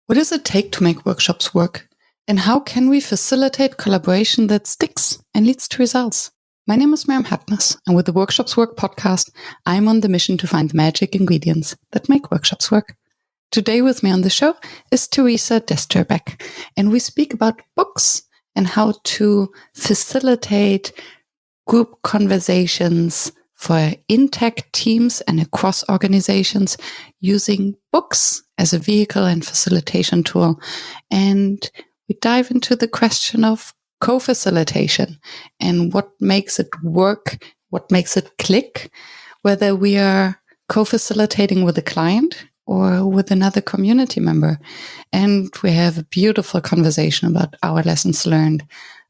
What does it take to make workshops work? And how can we facilitate collaboration that sticks and leads to results? My name is Miriam Hartness, and with the Workshops Work podcast, I'm on the mission to find the magic ingredients that make workshops work. Today with me on the show is Theresa Destrebecq, and we speak about books and how to facilitate group conversations for intact teams and across organizations using books as a vehicle and facilitation tool. And we dive into the question of co-facilitation and what makes it work, what makes it click, whether we are co-facilitating with a client or with another community member. And we have a beautiful conversation about our lessons learned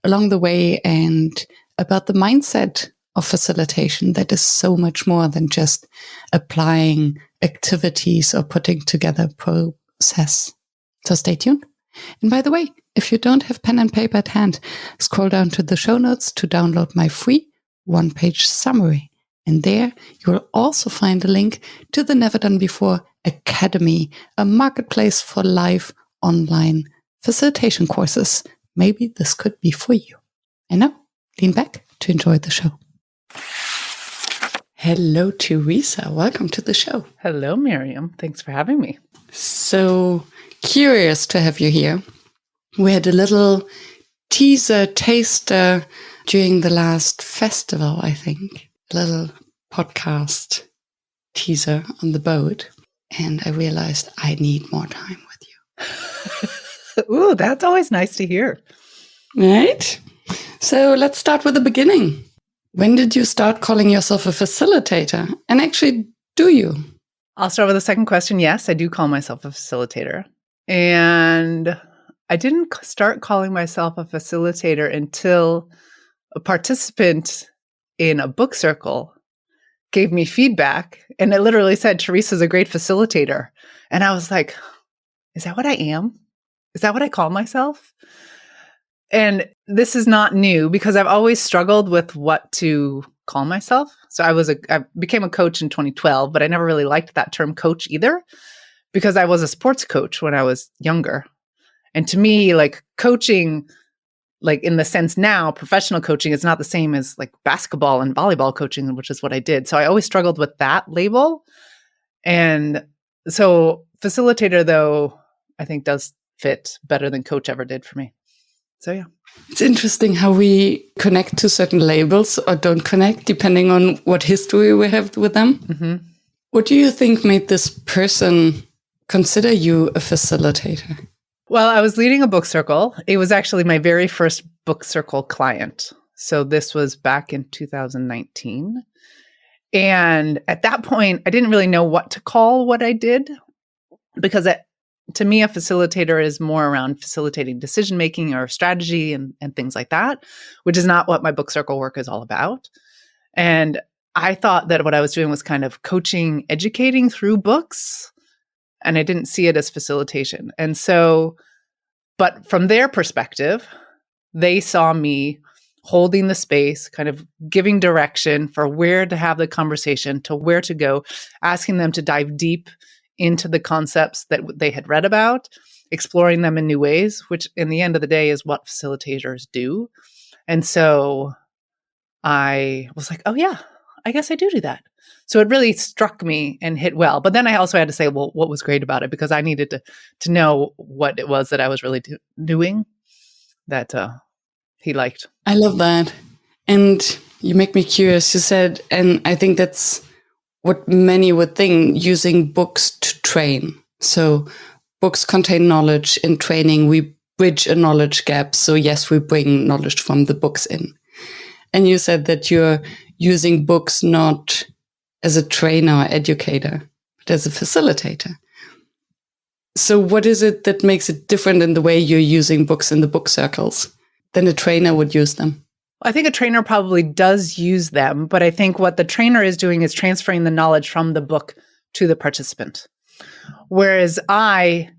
along the way and about the mindset of facilitation that is so much more than just applying activities or putting together process. So stay tuned. And by the way, if you don't have pen and paper at hand, scroll down to the show notes to download my free one-page summary. And there you will also find a link to the Never Done Before Academy, a marketplace for live online facilitation courses. Maybe this could be for you. And now, lean back to enjoy the show. Hello, Theresa. Welcome to the show. Hello, Miriam. Thanks for having me. So curious to have you here. We had a little teaser taster during the last festival, I think. A little podcast teaser on the boat. And I realized I need more time with you. Ooh, that's always nice to hear. Right? So let's start with the beginning. When did you start calling yourself a facilitator? And actually, do you? I'll start with the second question. Yes, I do call myself a facilitator. And I didn't start calling myself a facilitator until a participant in a book circle gave me feedback. And it literally said, Theresa's a great facilitator. And I was like, is that what I am? Is that what I call myself? And this is not new because I've always struggled with what to call myself. So I became a coach in 2012, but I never really liked that term coach either because I was a sports coach when I was younger. And to me, like coaching, like in the sense now, professional coaching is not the same as like basketball and volleyball coaching, which is what I did. So I always struggled with that label. And so facilitator, though, I think does fit better than coach ever did for me. So, yeah. It's interesting how we connect to certain labels or don't connect depending on what history we have with them. Mm-hmm. What do you think made this person consider you a facilitator? Well, I was leading a book circle. It was actually my very first book circle client. So this was back in 2019. And at that point, I didn't really know what to call what I did because to me, a facilitator is more around facilitating decision-making or strategy and things like that, which is not what my book circle work is all about. And I thought that what I was doing was kind of coaching, educating through books, and I didn't see it as facilitation. And so, but from their perspective, they saw me holding the space, kind of giving direction for where to have the conversation, to where to go, asking them to dive deep into the concepts that they had read about, exploring them in new ways, which in the end of the day is what facilitators do. And so I was like, oh yeah, I guess I do that. So it really struck me and hit well. But then I also had to say, well, what was great about it? Because I needed to know what it was that I was really doing that he liked. I love that. And you make me curious. You said, and I think that's what many would think, using books to train. So books contain knowledge. In training, we bridge a knowledge gap. So yes, we bring knowledge from the books in. And you said that you're using books not as a trainer or educator, but as a facilitator. So what is it that makes it different in the way you're using books in the book circles than a trainer would use them? I think a trainer probably does use them, but I think what the trainer is doing is transferring the knowledge from the book to the participant. Whereas I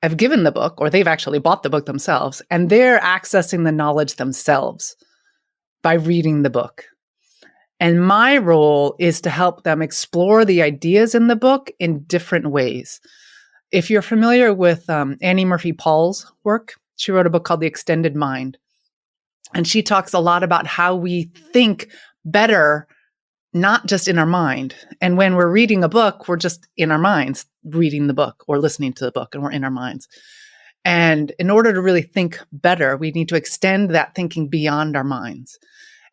have given the book, or they've actually bought the book themselves, and they're accessing the knowledge themselves by reading the book. And my role is to help them explore the ideas in the book in different ways. If you're familiar with Annie Murphy Paul's work, she wrote a book called The Extended Mind. And she talks a lot about how we think better, not just in our mind. And when we're reading a book, we're just in our minds reading the book or listening to the book, and we're in our minds. And in order to really think better, we need to extend that thinking beyond our minds.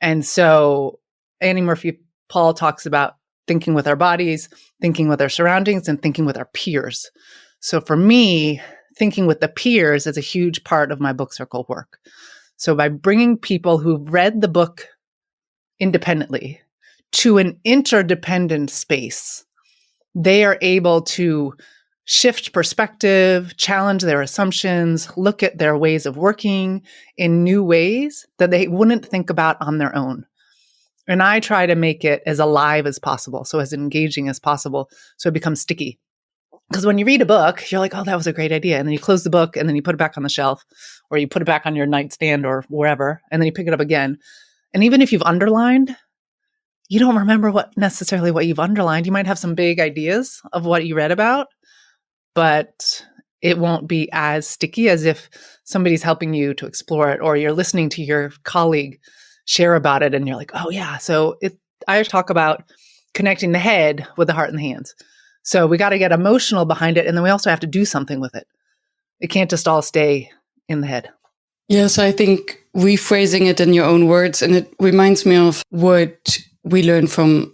And so Annie Murphy Paul talks about thinking with our bodies, thinking with our surroundings, and thinking with our peers. So for me, thinking with the peers is a huge part of my book circle work. So by bringing people who've read the book independently to an interdependent space, they are able to shift perspective, challenge their assumptions, look at their ways of working in new ways that they wouldn't think about on their own. And I try to make it as alive as possible, so as engaging as possible, so it becomes sticky. Because when you read a book, you're like, oh, that was a great idea. And then you close the book and then you put it back on the shelf, or you put it back on your nightstand or wherever, and then you pick it up again. And even if you've underlined, you don't remember what you've underlined. You might have some big ideas of what you read about, but it won't be as sticky as if somebody's helping you to explore it, or you're listening to your colleague share about it and you're like, oh yeah. So I talk about connecting the head with the heart and the hands. So we got to get emotional behind it. And then we also have to do something with it. It can't just all stay in the head. Yes, I think rephrasing it in your own words, and it reminds me of what we learn from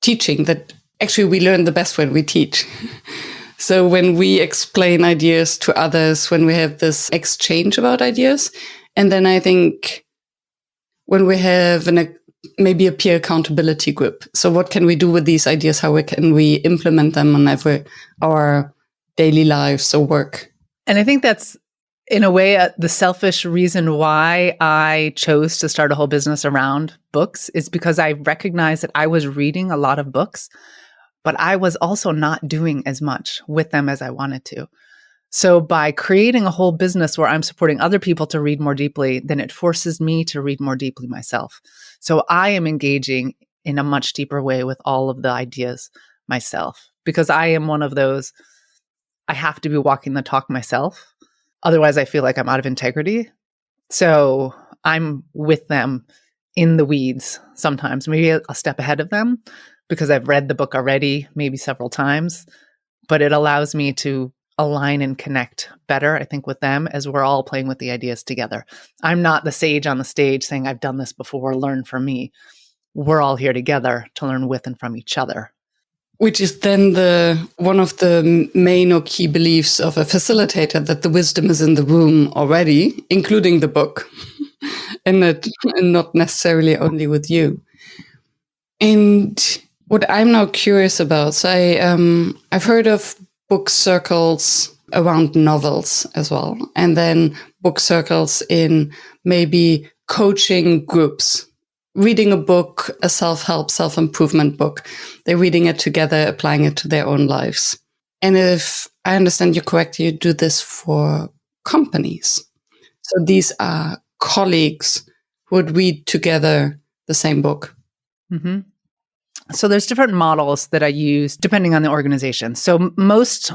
teaching, that actually we learn the best when we teach. So when we explain ideas to others, when we have this exchange about ideas, and then I think when we have maybe a peer accountability group. So what can we do with these ideas? How can we implement them on our daily lives or work? And I think that's, in a way, the selfish reason why I chose to start a whole business around books is because I recognized that I was reading a lot of books, but I was also not doing as much with them as I wanted to. So by creating a whole business where I'm supporting other people to read more deeply, then it forces me to read more deeply myself. So I am engaging in a much deeper way with all of the ideas myself, because I am one of those, I have to be walking the talk myself. Otherwise, I feel like I'm out of integrity. So I'm with them in the weeds sometimes, maybe a step ahead of them, because I've read the book already, maybe several times, but it allows me to align and connect better, I think, with them as we're all playing with the ideas together. I'm not the sage on the stage saying, I've done this before, learn from me. We're all here together to learn with and from each other. Which is then one of the main or key beliefs of a facilitator, that the wisdom is in the room already, including the book, and not necessarily only with you. And what I'm now curious about, so I've heard of book circles around novels as well, and then book circles in maybe coaching groups, reading a book, a self-help, self-improvement book. They're reading it together, applying it to their own lives. And if I understand you correctly, you do this for companies. So these are colleagues who would read together the same book. Mm-hmm. So there's different models that I use depending on the organization. So most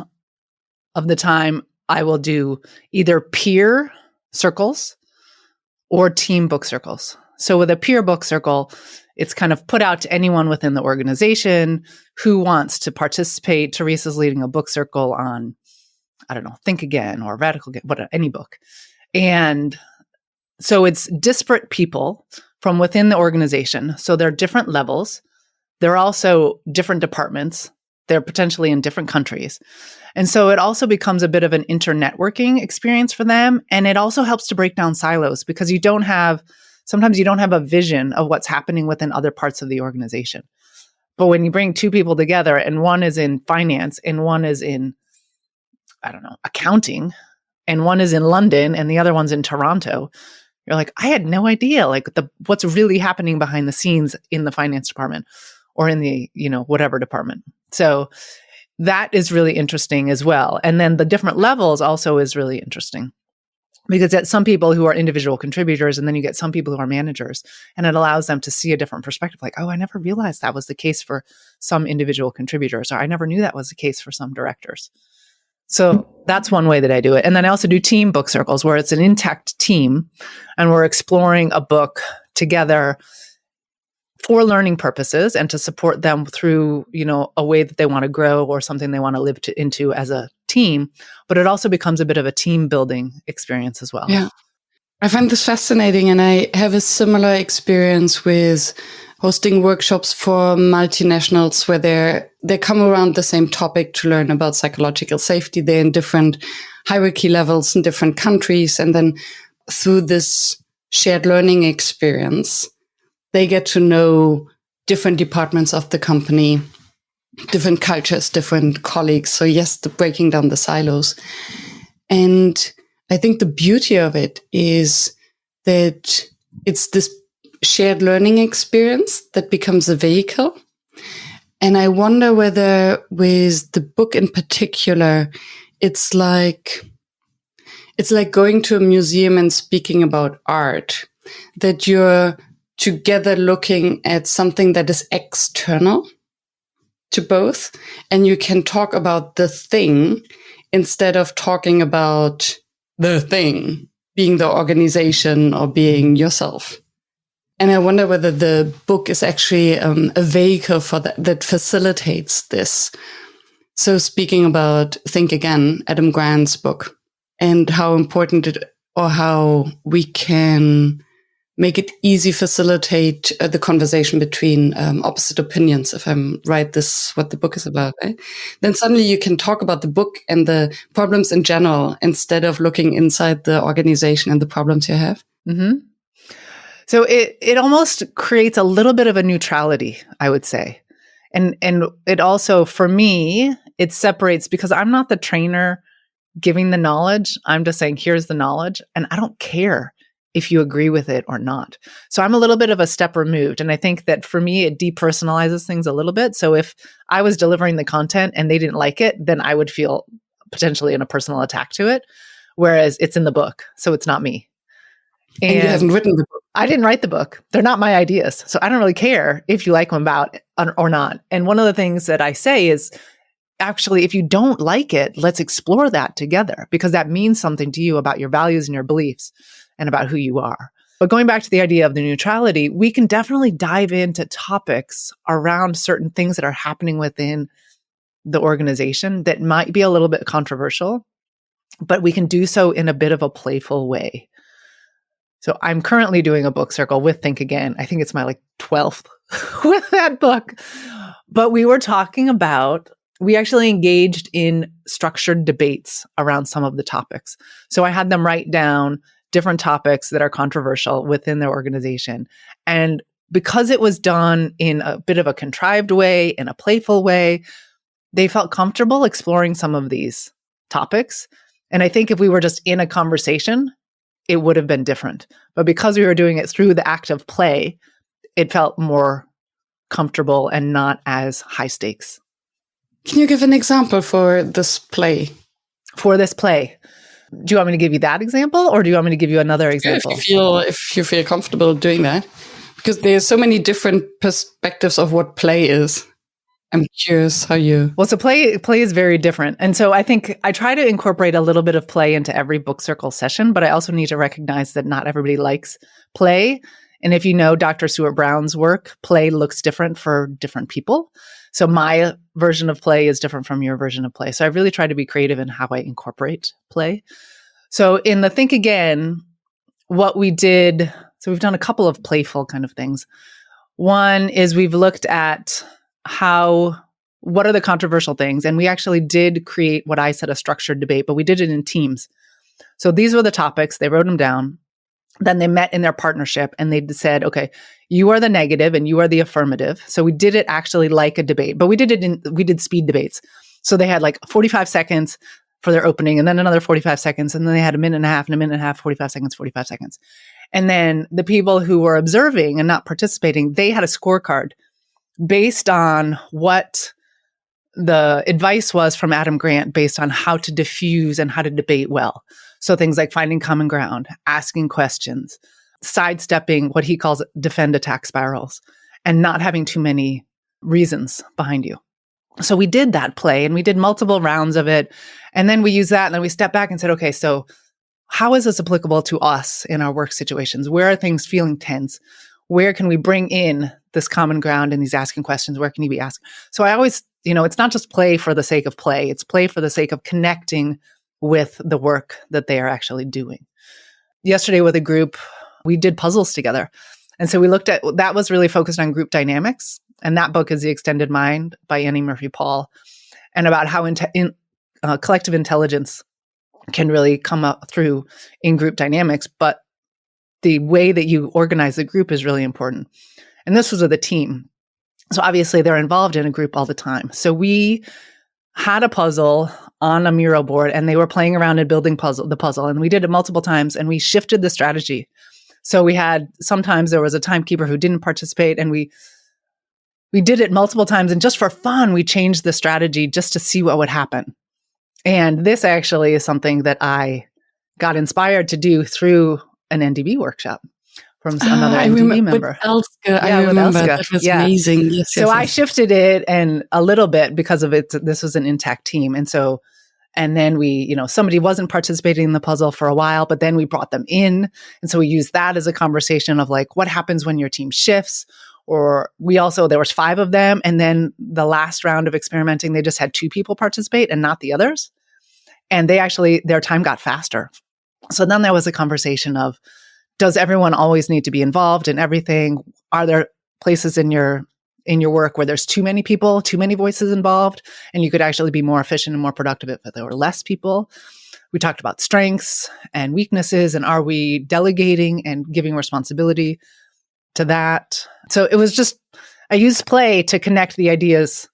of the time I will do either peer circles or team book circles. So with a peer book circle, it's kind of put out to anyone within the organization who wants to participate. Theresa's leading a book circle on, I don't know, Think Again or Radical Again, any book. And so it's disparate people from within the organization. So there are different levels. There are also different departments. They're potentially in different countries. And so it also becomes a bit of an internetworking experience for them. And it also helps to break down silos, because sometimes you don't have a vision of what's happening within other parts of the organization. But when you bring two people together and one is in finance and one is in, I don't know, accounting, and one is in London and the other one's in Toronto, you're like, I had no idea what's really happening behind the scenes in the finance department or in the, whatever department. So that is really interesting as well. And then the different levels also is really interesting, Because get some people who are individual contributors, and then you get some people who are managers, and it allows them to see a different perspective. Like, oh, I never realized that was the case for some individual contributors, or I never knew that was the case for some directors. So that's one way that I do it. And then I also do team book circles where it's an intact team and we're exploring a book together for learning purposes and to support them through, a way that they want to grow or something they want to live into as a team. But it also becomes a bit of a team building experience as well. Yeah. I find this fascinating, and I have a similar experience with hosting workshops for multinationals where they come around the same topic to learn about psychological safety. They're in different hierarchy levels in different countries. And then through this shared learning experience, they get to know different departments of the company, different cultures, different colleagues. So yes, breaking down the silos. And I think the beauty of it is that it's this shared learning experience that becomes a vehicle. And I wonder whether with the book in particular, it's like going to a museum and speaking about art, that you're together looking at something that is external to both, and you can talk about the thing instead of talking about the thing being the organization or being yourself. And I wonder whether the book is actually a vehicle for that facilitates this. So speaking about Think Again, Adam Grant's book, and how important it, or how we can make it easy facilitate the conversation between opposite opinions. If I'm right, this is what the book is about, right? Then suddenly you can talk about the book and the problems in general instead of looking inside the organization and the problems you have. Mm-hmm. So it almost creates a little bit of a neutrality, I would say. And it also, for me, it separates, because I'm not the trainer giving the knowledge. I'm just saying, here's the knowledge, and I don't care if you agree with it or not. So I'm a little bit of a step removed. And I think that for me, it depersonalizes things a little bit. So if I was delivering the content and they didn't like it, then I would feel potentially in a personal attack to it. Whereas it's in the book, so it's not me. And you haven't written the book. I didn't write the book. They're not my ideas. So I don't really care if you like them about or not. And one of the things that I say is, actually, if you don't like it, let's explore that together, because that means something to you about your values and your beliefs and about who you are. But going back to the idea of the neutrality, we can definitely dive into topics around certain things that are happening within the organization that might be a little bit controversial, but we can do so in a bit of a playful way. So I'm currently doing a book circle with Think Again. I think it's my 12th with that book. But we were talking about, we actually engaged in structured debates around some of the topics. So I had them write down different topics that are controversial within their organization. And because it was done in a bit of a contrived way, in a playful way, they felt comfortable exploring some of these topics. And I think if we were just in a conversation, it would have been different. But because we were doing it through the act of play, it felt more comfortable and not as high stakes. Can you give an example for this play? For this play. Do you want me to give you that example, or do you want me to give you another example? If you feel comfortable doing that, because there's so many different perspectives of what play is. I'm curious how you... Well, so play is very different. And so I think I try to incorporate a little bit of play into every book circle session, but I also need to recognize that not everybody likes play. And if you know Dr. Stuart Brown's work, play looks different for different people. So my version of play is different from your version of play. So I really try to be creative in how I incorporate play. So in the Think Again, what we did, so we've done a couple of playful kind of things. One is we've looked at what are the controversial things? And we actually did create what I said a structured debate, but we did it in teams. So these were the topics, they wrote them down. Then they met in their partnership and they said, okay, you are the negative and you are the affirmative. So we did it actually like a debate, but we did speed debates. So they had 45 seconds for their opening and then another 45 seconds. And then they had a minute and a half and a minute and a half, 45 seconds, 45 seconds. And then the people who were observing and not participating, they had a scorecard based on what the advice was from Adam Grant based on how to diffuse and how to debate well. So things like finding common ground, asking questions, sidestepping what he calls defend attack spirals, and not having too many reasons behind you. So we did that play and we did multiple rounds of it. And then we used that and then we stepped back and said, okay, so how is this applicable to us in our work situations? Where are things feeling tense? Where can we bring in this common ground and these asking questions? Where can you be asked? So I always, it's not just play for the sake of play. It's play for the sake of connecting with the work that they are actually doing. Yesterday with a group, we did puzzles together. And so we looked at, that was really focused on group dynamics. And that book is The Extended Mind by Annie Murphy-Paul, and about how collective intelligence can really come up through in group dynamics. But the way that you organize the group is really important. And this was with a team. So obviously they're involved in a group all the time. So we had a puzzle on a Miro board and they were playing around and building the puzzle. And we did it multiple times and we shifted the strategy. So sometimes there was a timekeeper who didn't participate and we did it multiple times. And just for fun, we changed the strategy just to see what would happen. And this actually is something that I got inspired to do through an NDB workshop from another NDB member. With Elske, I remember. Elske. That was amazing. Yes, so I shifted it and a little bit because of it. This was an intact team. And then we, somebody wasn't participating in the puzzle for a while, but then we brought them in. And so we used that as a conversation of like, what happens when your team shifts? Or there was 5 of them. And then the last round of experimenting, they just had 2 people participate and not the others. And their time got faster. So then there was a conversation of, does everyone always need to be involved in everything? Are there places in your work where there's too many people, too many voices involved, and you could actually be more efficient and more productive if there were less people? We talked about strengths and weaknesses, and are we delegating and giving responsibility to that? So it was just, I used play to connect the ideas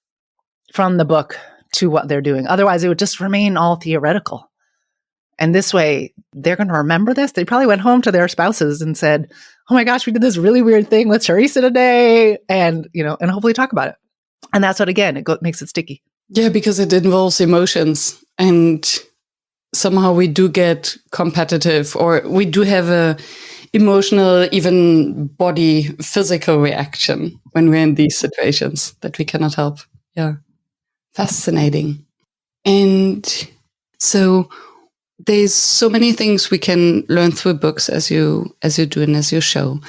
from the book to what they're doing. Otherwise, it would just remain all theoretical. And this way, they're going to remember this. They probably went home to their spouses and said, oh my gosh, we did this really weird thing with Theresa today. And, and hopefully talk about it. And that's what, again, it makes it sticky. Yeah, because it involves emotions. And somehow we do get competitive, or we do have a emotional, even body, physical reaction when we're in these situations that we cannot help. Yeah. Fascinating. And so there's so many things we can learn through books as you do and as you show.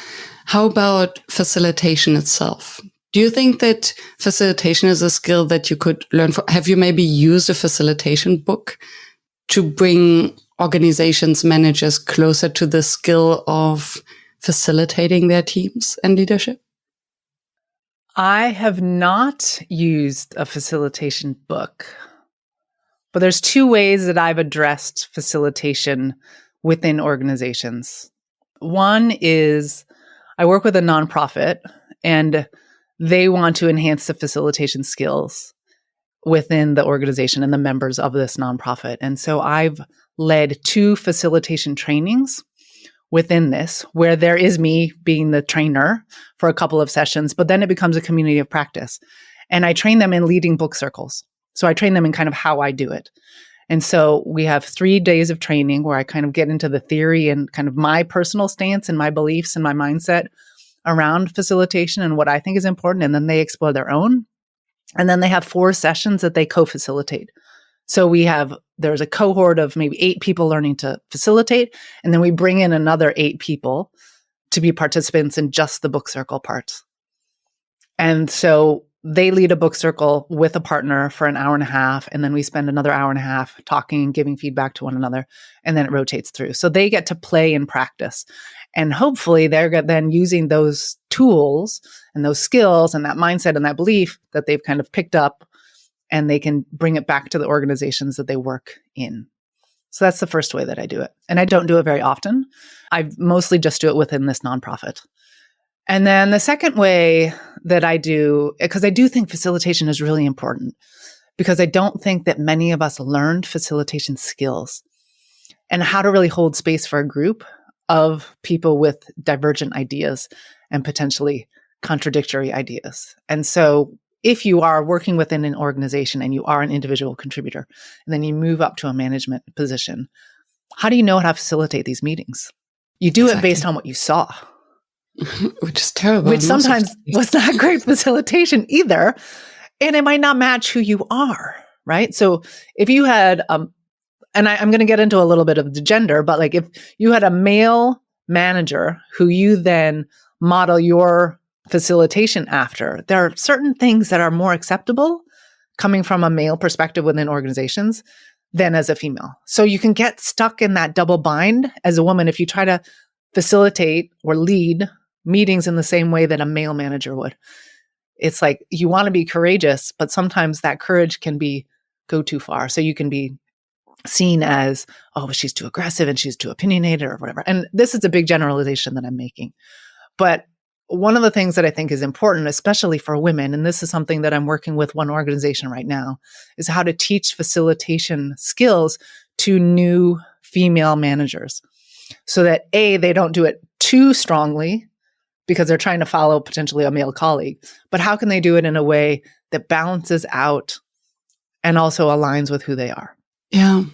How about facilitation itself? Do you think that facilitation is a skill that you could learn from? Have you maybe used a facilitation book to bring organizations, managers closer to the skill of facilitating their teams and leadership? I have not used a facilitation book, but there's 2 ways that I've addressed facilitation within organizations. One is I work with a nonprofit and they want to enhance the facilitation skills within the organization and the members of this nonprofit. And so I've led 2 facilitation trainings within this, where there is me being the trainer for a couple of sessions, but then it becomes a community of practice. And I train them in leading book circles. So I train them in kind of how I do it. And so we have 3 days of training where I kind of get into the theory and kind of my personal stance and my beliefs and my mindset around facilitation and what I think is important. And then they explore their own. And then they have 4 sessions that they co-facilitate. So there's a cohort of maybe 8 people learning to facilitate, and then we bring in another 8 people to be participants in just the book circle parts. And so they lead a book circle with a partner for an hour and a half, and then we spend another hour and a half talking and giving feedback to one another, and then it rotates through. So they get to play and practice. And hopefully they're then using those tools and those skills and that mindset and that belief that they've kind of picked up, and they can bring it back to the organizations that they work in. So that's the first way that I do it. And I don't do it very often. I mostly just do it within this nonprofit. And then the second way that I do, because I do think facilitation is really important, because I don't think that many of us learned facilitation skills and how to really hold space for a group of people with divergent ideas and potentially contradictory ideas. And so if you are working within an organization and you are an individual contributor, and then you move up to a management position, how do you know how to facilitate these meetings? You do it based on what you saw. Which is terrible. Which sometimes was not great facilitation either. And it might not match who you are, right? So if you had, and I'm going to get into a little bit of the gender, but like if you had a male manager who you then model your facilitation after, there are certain things that are more acceptable coming from a male perspective within organizations than as a female. So you can get stuck in that double bind as a woman if you try to facilitate or lead meetings in the same way that a male manager would. It's like you want to be courageous, but sometimes that courage can go too far. So you can be seen as, oh, she's too aggressive and she's too opinionated or whatever. And this is a big generalization that I'm making. But one of the things that I think is important, especially for women, and this is something that I'm working with one organization right now, is how to teach facilitation skills to new female managers so that A, they don't do it too strongly because they're trying to follow potentially a male colleague, but how can they do it in a way that balances out and also aligns with who they are? Yeah.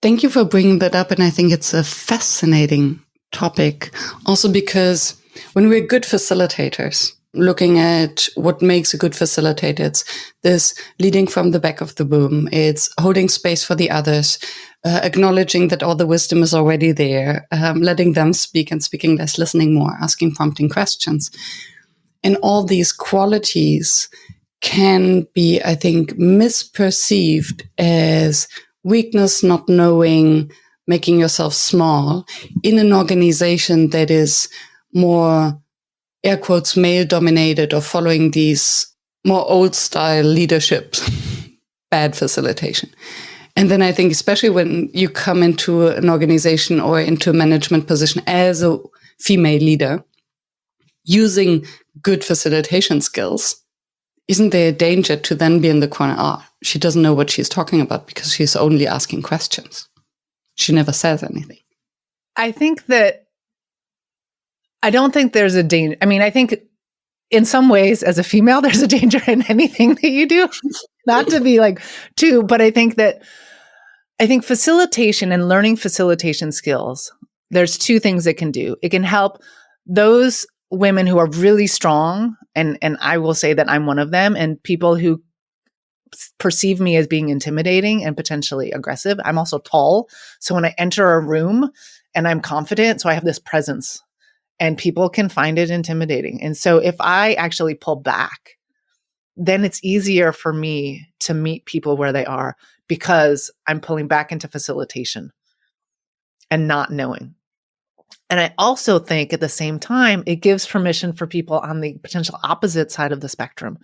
Thank you for bringing that up. And I think it's a fascinating topic also because when we're good facilitators, looking at what makes a good facilitator, it's this leading from the back of the room. It's holding space for the others, acknowledging that all the wisdom is already there, letting them speak and speaking less, listening more, asking prompting questions. And all these qualities can be, I think, misperceived as weakness, not knowing, making yourself small in an organization that is more, air quotes, male dominated or following these more old style leadership, bad facilitation. And then I think, especially when you come into an organization or into a management position as a female leader, using good facilitation skills, isn't there a danger to then be in the corner? Oh, she doesn't know what she's talking about because she's only asking questions. She never says anything. I don't think there's a danger. I mean, I think in some ways, as a female, there's a danger in anything that you do. Not to be like too, but I think facilitation and learning facilitation skills, there's two things it can do. It can help those women who are really strong, and I will say that I'm one of them, and people who perceive me as being intimidating and potentially aggressive. I'm also tall. So when I enter a room and I'm confident, so I have this presence and people can find it intimidating. And so if I actually pull back, then it's easier for me to meet people where they are because I'm pulling back into facilitation and not knowing. And I also think at the same time, it gives permission for people on the potential opposite side of the spectrum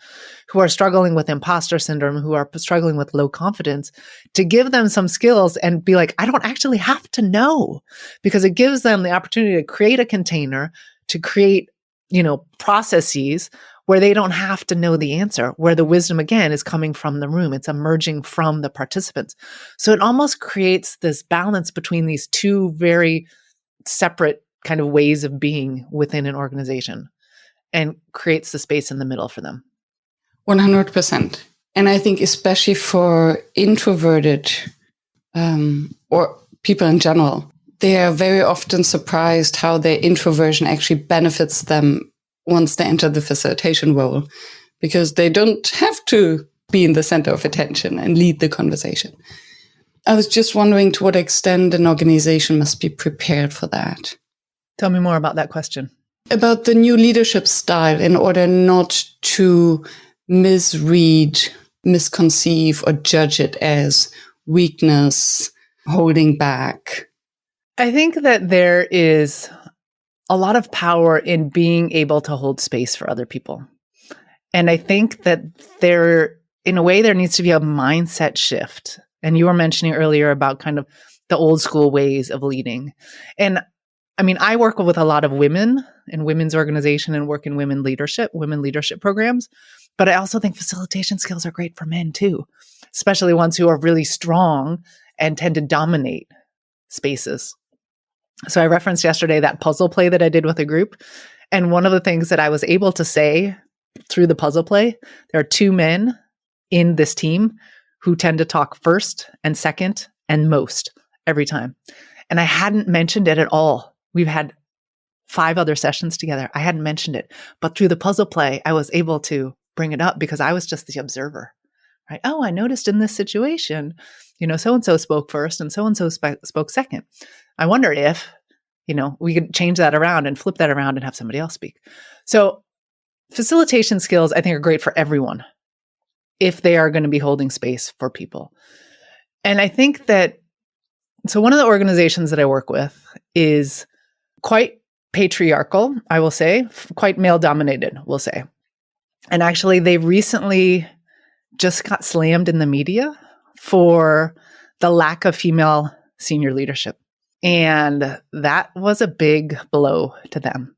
who are struggling with imposter syndrome, who are struggling with low confidence, to give them some skills and be like, I don't actually have to know, because it gives them the opportunity to create a container, to create, processes where they don't have to know the answer, where the wisdom, again, is coming from the room. It's emerging from the participants. So it almost creates this balance between these two very separate kind of ways of being within an organization and creates the space in the middle for them. 100%. And I think especially for introverted or people in general, they are very often surprised how their introversion actually benefits them once they enter the facilitation role, because they don't have to be in the center of attention and lead the conversation. I was just wondering to what extent an organization must be prepared for that. Tell me more about that question. About the new leadership style in order not to misread, misconceive, or judge it as weakness, holding back. I think that there is a lot of power in being able to hold space for other people. And I think that there needs to be a mindset shift. And you were mentioning earlier about kind of the old school ways of leading. And I mean, I work with a lot of women in women's organization and work in women leadership programs. But I also think facilitation skills are great for men too, especially ones who are really strong and tend to dominate spaces. So I referenced yesterday that puzzle play that I did with a group. And one of the things that I was able to say through the puzzle play, there are two men in this team who tend to talk first and second and most every time. And I hadn't mentioned it at all. We've had 5 other sessions together. I hadn't mentioned it, but through the puzzle play, I was able to bring it up because I was just the observer, right? Oh, I noticed in this situation, so-and-so spoke first and so-and-so spoke second. I wonder if, we could change that around and flip that around and have somebody else speak. So facilitation skills, I think, are great for everyone if they are going to be holding space for people. And I think that, so one of the organizations that I work with is quite patriarchal, I will say, quite male dominated, we'll say. And actually, they recently just got slammed in the media for the lack of female senior leadership. And that was a big blow to them.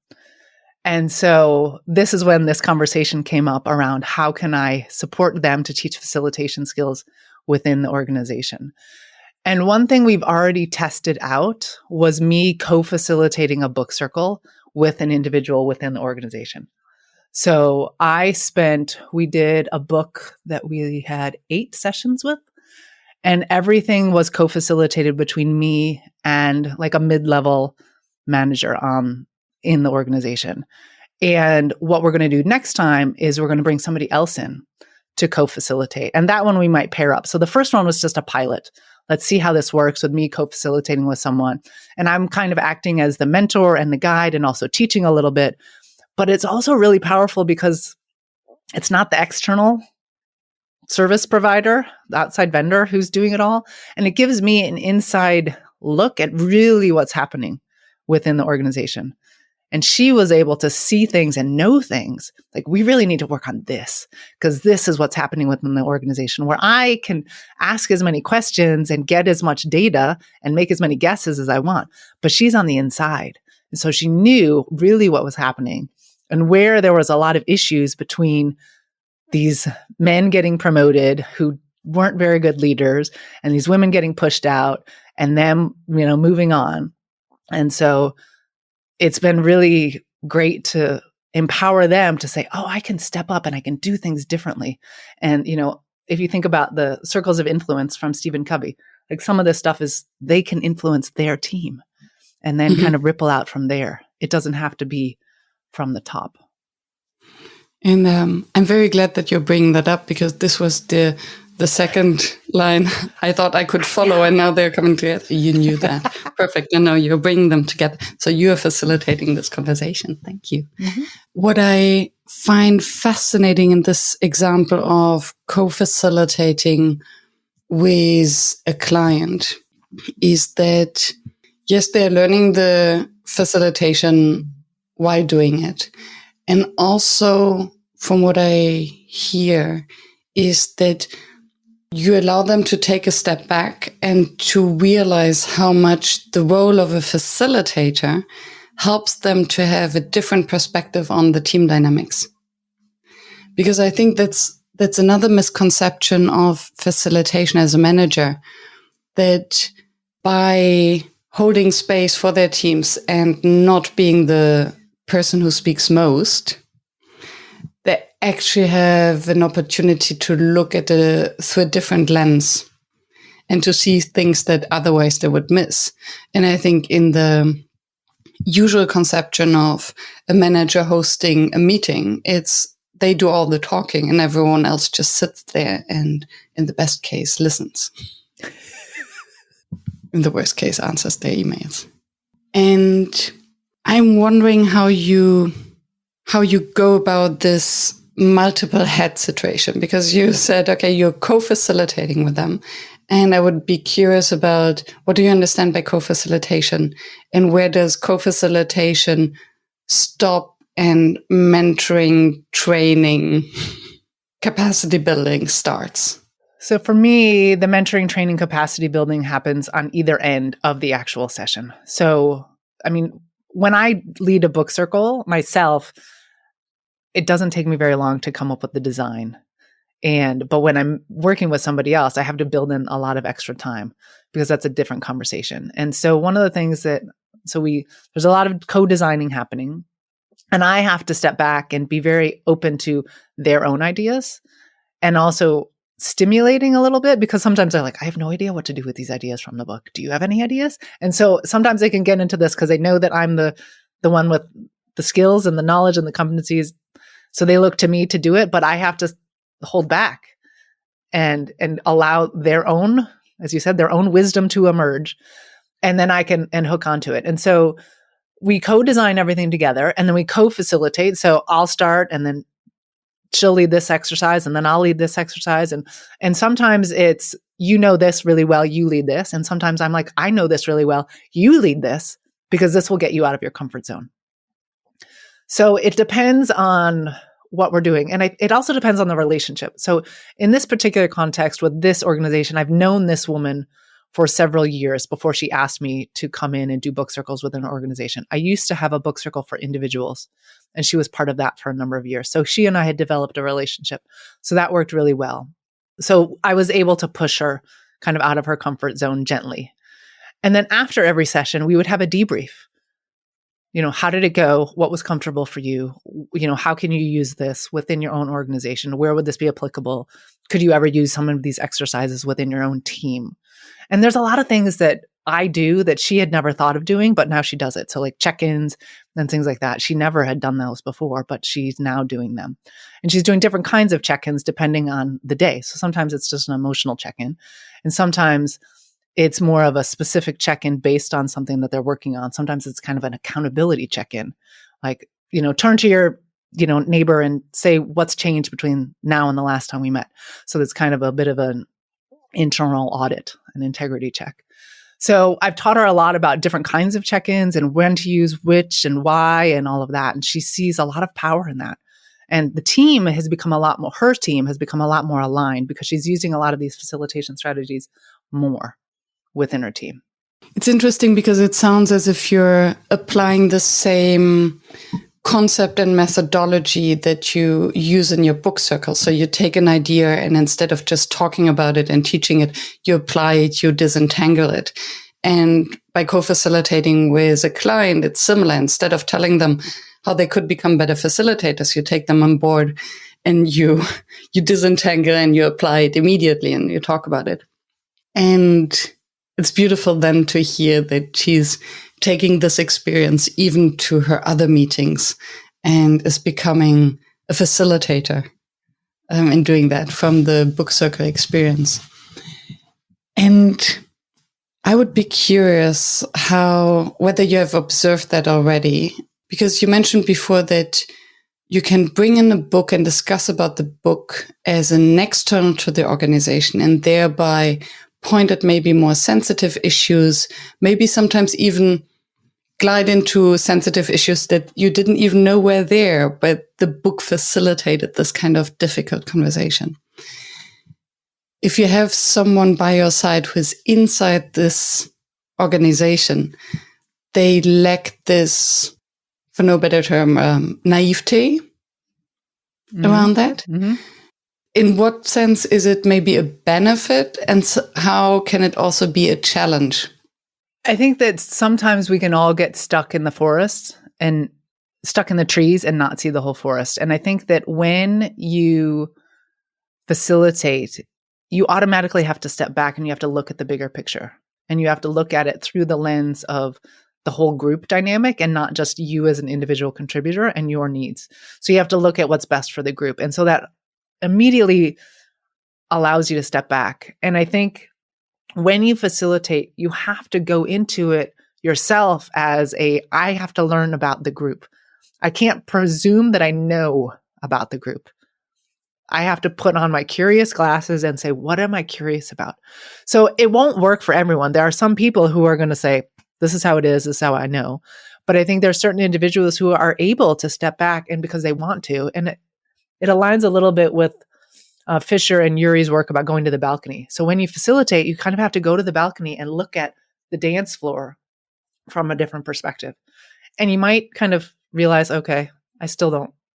And so this is when this conversation came up around how can I support them to teach facilitation skills within the organization. And one thing we've already tested out was me co-facilitating a book circle with an individual within the organization. So we did a book that we had 8 sessions with, and everything was co-facilitated between me and like a mid-level manager in the organization. And what we're going to do next time is we're going to bring somebody else in to co-facilitate. And that one we might pair up. So the first one was just a pilot. Let's see how this works with me co-facilitating with someone. And I'm kind of acting as the mentor and the guide and also teaching a little bit. But it's also really powerful because it's not the external service provider, the outside vendor who's doing it all. And it gives me an inside look at really what's happening within the organization. And she was able to see things and know things like, we really need to work on this because this is what's happening within the organization, where I can ask as many questions and get as much data and make as many guesses as I want. But she's on the inside. And so she knew really what was happening and where there was a lot of issues between these men getting promoted who weren't very good leaders and these women getting pushed out and them, moving on. And so it's been really great to empower them to say, oh, I can step up and I can do things differently. And, if you think about the circles of influence from Stephen Covey, like some of this stuff is they can influence their team and then kind of ripple out from there. It doesn't have to be from the top. And I'm very glad that you're bringing that up because this was the second line I thought I could follow, and now they're coming together. You knew that. Perfect. No, you're bringing them together. So you are facilitating this conversation. Thank you. Mm-hmm. What I find fascinating in this example of co-facilitating with a client is that, yes, they're learning the facilitation while doing it. And also, from what I hear, is that you allow them to take a step back and to realize how much the role of a facilitator helps them to have a different perspective on the team dynamics. Because I think that's another misconception of facilitation as a manager, that by holding space for their teams and not being the person who speaks most, they actually have an opportunity to look at through a different lens and to see things that otherwise they would miss. And I think in the usual conception of a manager hosting a meeting, it's they do all the talking and everyone else just sits there and, in the best case, listens. In the worst case, answers their emails. And I'm wondering how you go about this multiple head situation, because you said, okay, you're co-facilitating with them. And I would be curious about, what do you understand by co-facilitation, and where does co-facilitation stop and mentoring, training, capacity building starts? So for me, the mentoring, training, capacity building happens on either end of the actual session. So, when I lead a book circle myself, it doesn't take me very long to come up with the design. But when I'm working with somebody else, I have to build in a lot of extra time because that's a different conversation. And so one of the things there's a lot of co-designing happening, and I have to step back and be very open to their own ideas and also stimulating a little bit, because sometimes they're like, I have no idea what to do with these ideas from the book. Do you have any ideas? And so sometimes they can get into this because they know that I'm the one with the skills and the knowledge and the competencies. So they look to me to do it, but I have to hold back and allow their own, as you said, their own wisdom to emerge. And then I can hook onto it. And so we co-design everything together, and then we co-facilitate. So I'll start, and then she'll lead this exercise, and then I'll lead this exercise. And sometimes it's, you know this really well, you lead this. And sometimes I'm like, I know this really well, you lead this, because this will get you out of your comfort zone. So it depends on what we're doing. And it also depends on the relationship. So in this particular context with this organization, I've known this woman for several years before she asked me to come in and do book circles within an organization. I used to have a book circle for individuals, and she was part of that for a number of years. So she and I had developed a relationship. So that worked really well. So I was able to push her kind of out of her comfort zone gently. And then after every session, we would have a debrief. You know, how did it go? What was comfortable for you? You know, how can you use this within your own organization? Where would this be applicable? Could you ever use some of these exercises within your own team? And there's a lot of things that I do that she had never thought of doing, but now she does it. So like check-ins and things like that. She never had done those before, but she's now doing them. And she's doing different kinds of check-ins depending on the day. So sometimes it's just an emotional check-in. And sometimes it's more of a specific check-in based on something that they're working on. Sometimes it's kind of an accountability check-in. Like, you know, turn to your, you know, neighbor and say what's changed between now and the last time we met. So it's kind of a bit of an internal audit, an integrity check. So I've taught her a lot about different kinds of check-ins and when to use which and why and all of that. And she sees a lot of power in that. And the team has become her team has become a lot more aligned because she's using a lot of these facilitation strategies more within her team. It's interesting because it sounds as if you're applying the same concept and methodology that you use in your book circle. So you take an idea and instead of just talking about it and teaching it, you apply it, you disentangle it. And by co-facilitating with a client, it's similar. Instead of telling them how they could become better facilitators, you take them on board and you disentangle and you apply it immediately and you talk about it. And it's beautiful then to hear that she's taking this experience even to her other meetings and is becoming a facilitator in doing that from the book circle experience. And I would be curious whether you have observed that already, because you mentioned before that you can bring in a book and discuss about the book as an external to the organization and thereby point at maybe more sensitive issues, maybe sometimes even glide into sensitive issues that you didn't even know were there, but the book facilitated this kind of difficult conversation. If you have someone by your side who is inside this organization, they lack this, for no better term, naivete around that. Mm-hmm. In what sense is it maybe a benefit, and how can it also be a challenge? I think that sometimes we can all get stuck in the forest and stuck in the trees and not see the whole forest. And I think that when you facilitate, you automatically have to step back and you have to look at the bigger picture. And you have to look at it through the lens of the whole group dynamic and not just you as an individual contributor and your needs. So you have to look at what's best for the group. And so that immediately allows you to step back. And I think when you facilitate, you have to go into it yourself as I have to learn about the group. I can't presume that I know about the group. I have to put on my curious glasses and say, what am I curious about? So it won't work for everyone. There are some people who are going to say, this is how it is, this is how I know. But I think there are certain individuals who are able to step back and because they want to. And it aligns a little bit with Fisher and Yuri's work about going to the balcony. So when you facilitate, you kind of have to go to the balcony and look at the dance floor from a different perspective. And you might kind of realize, okay,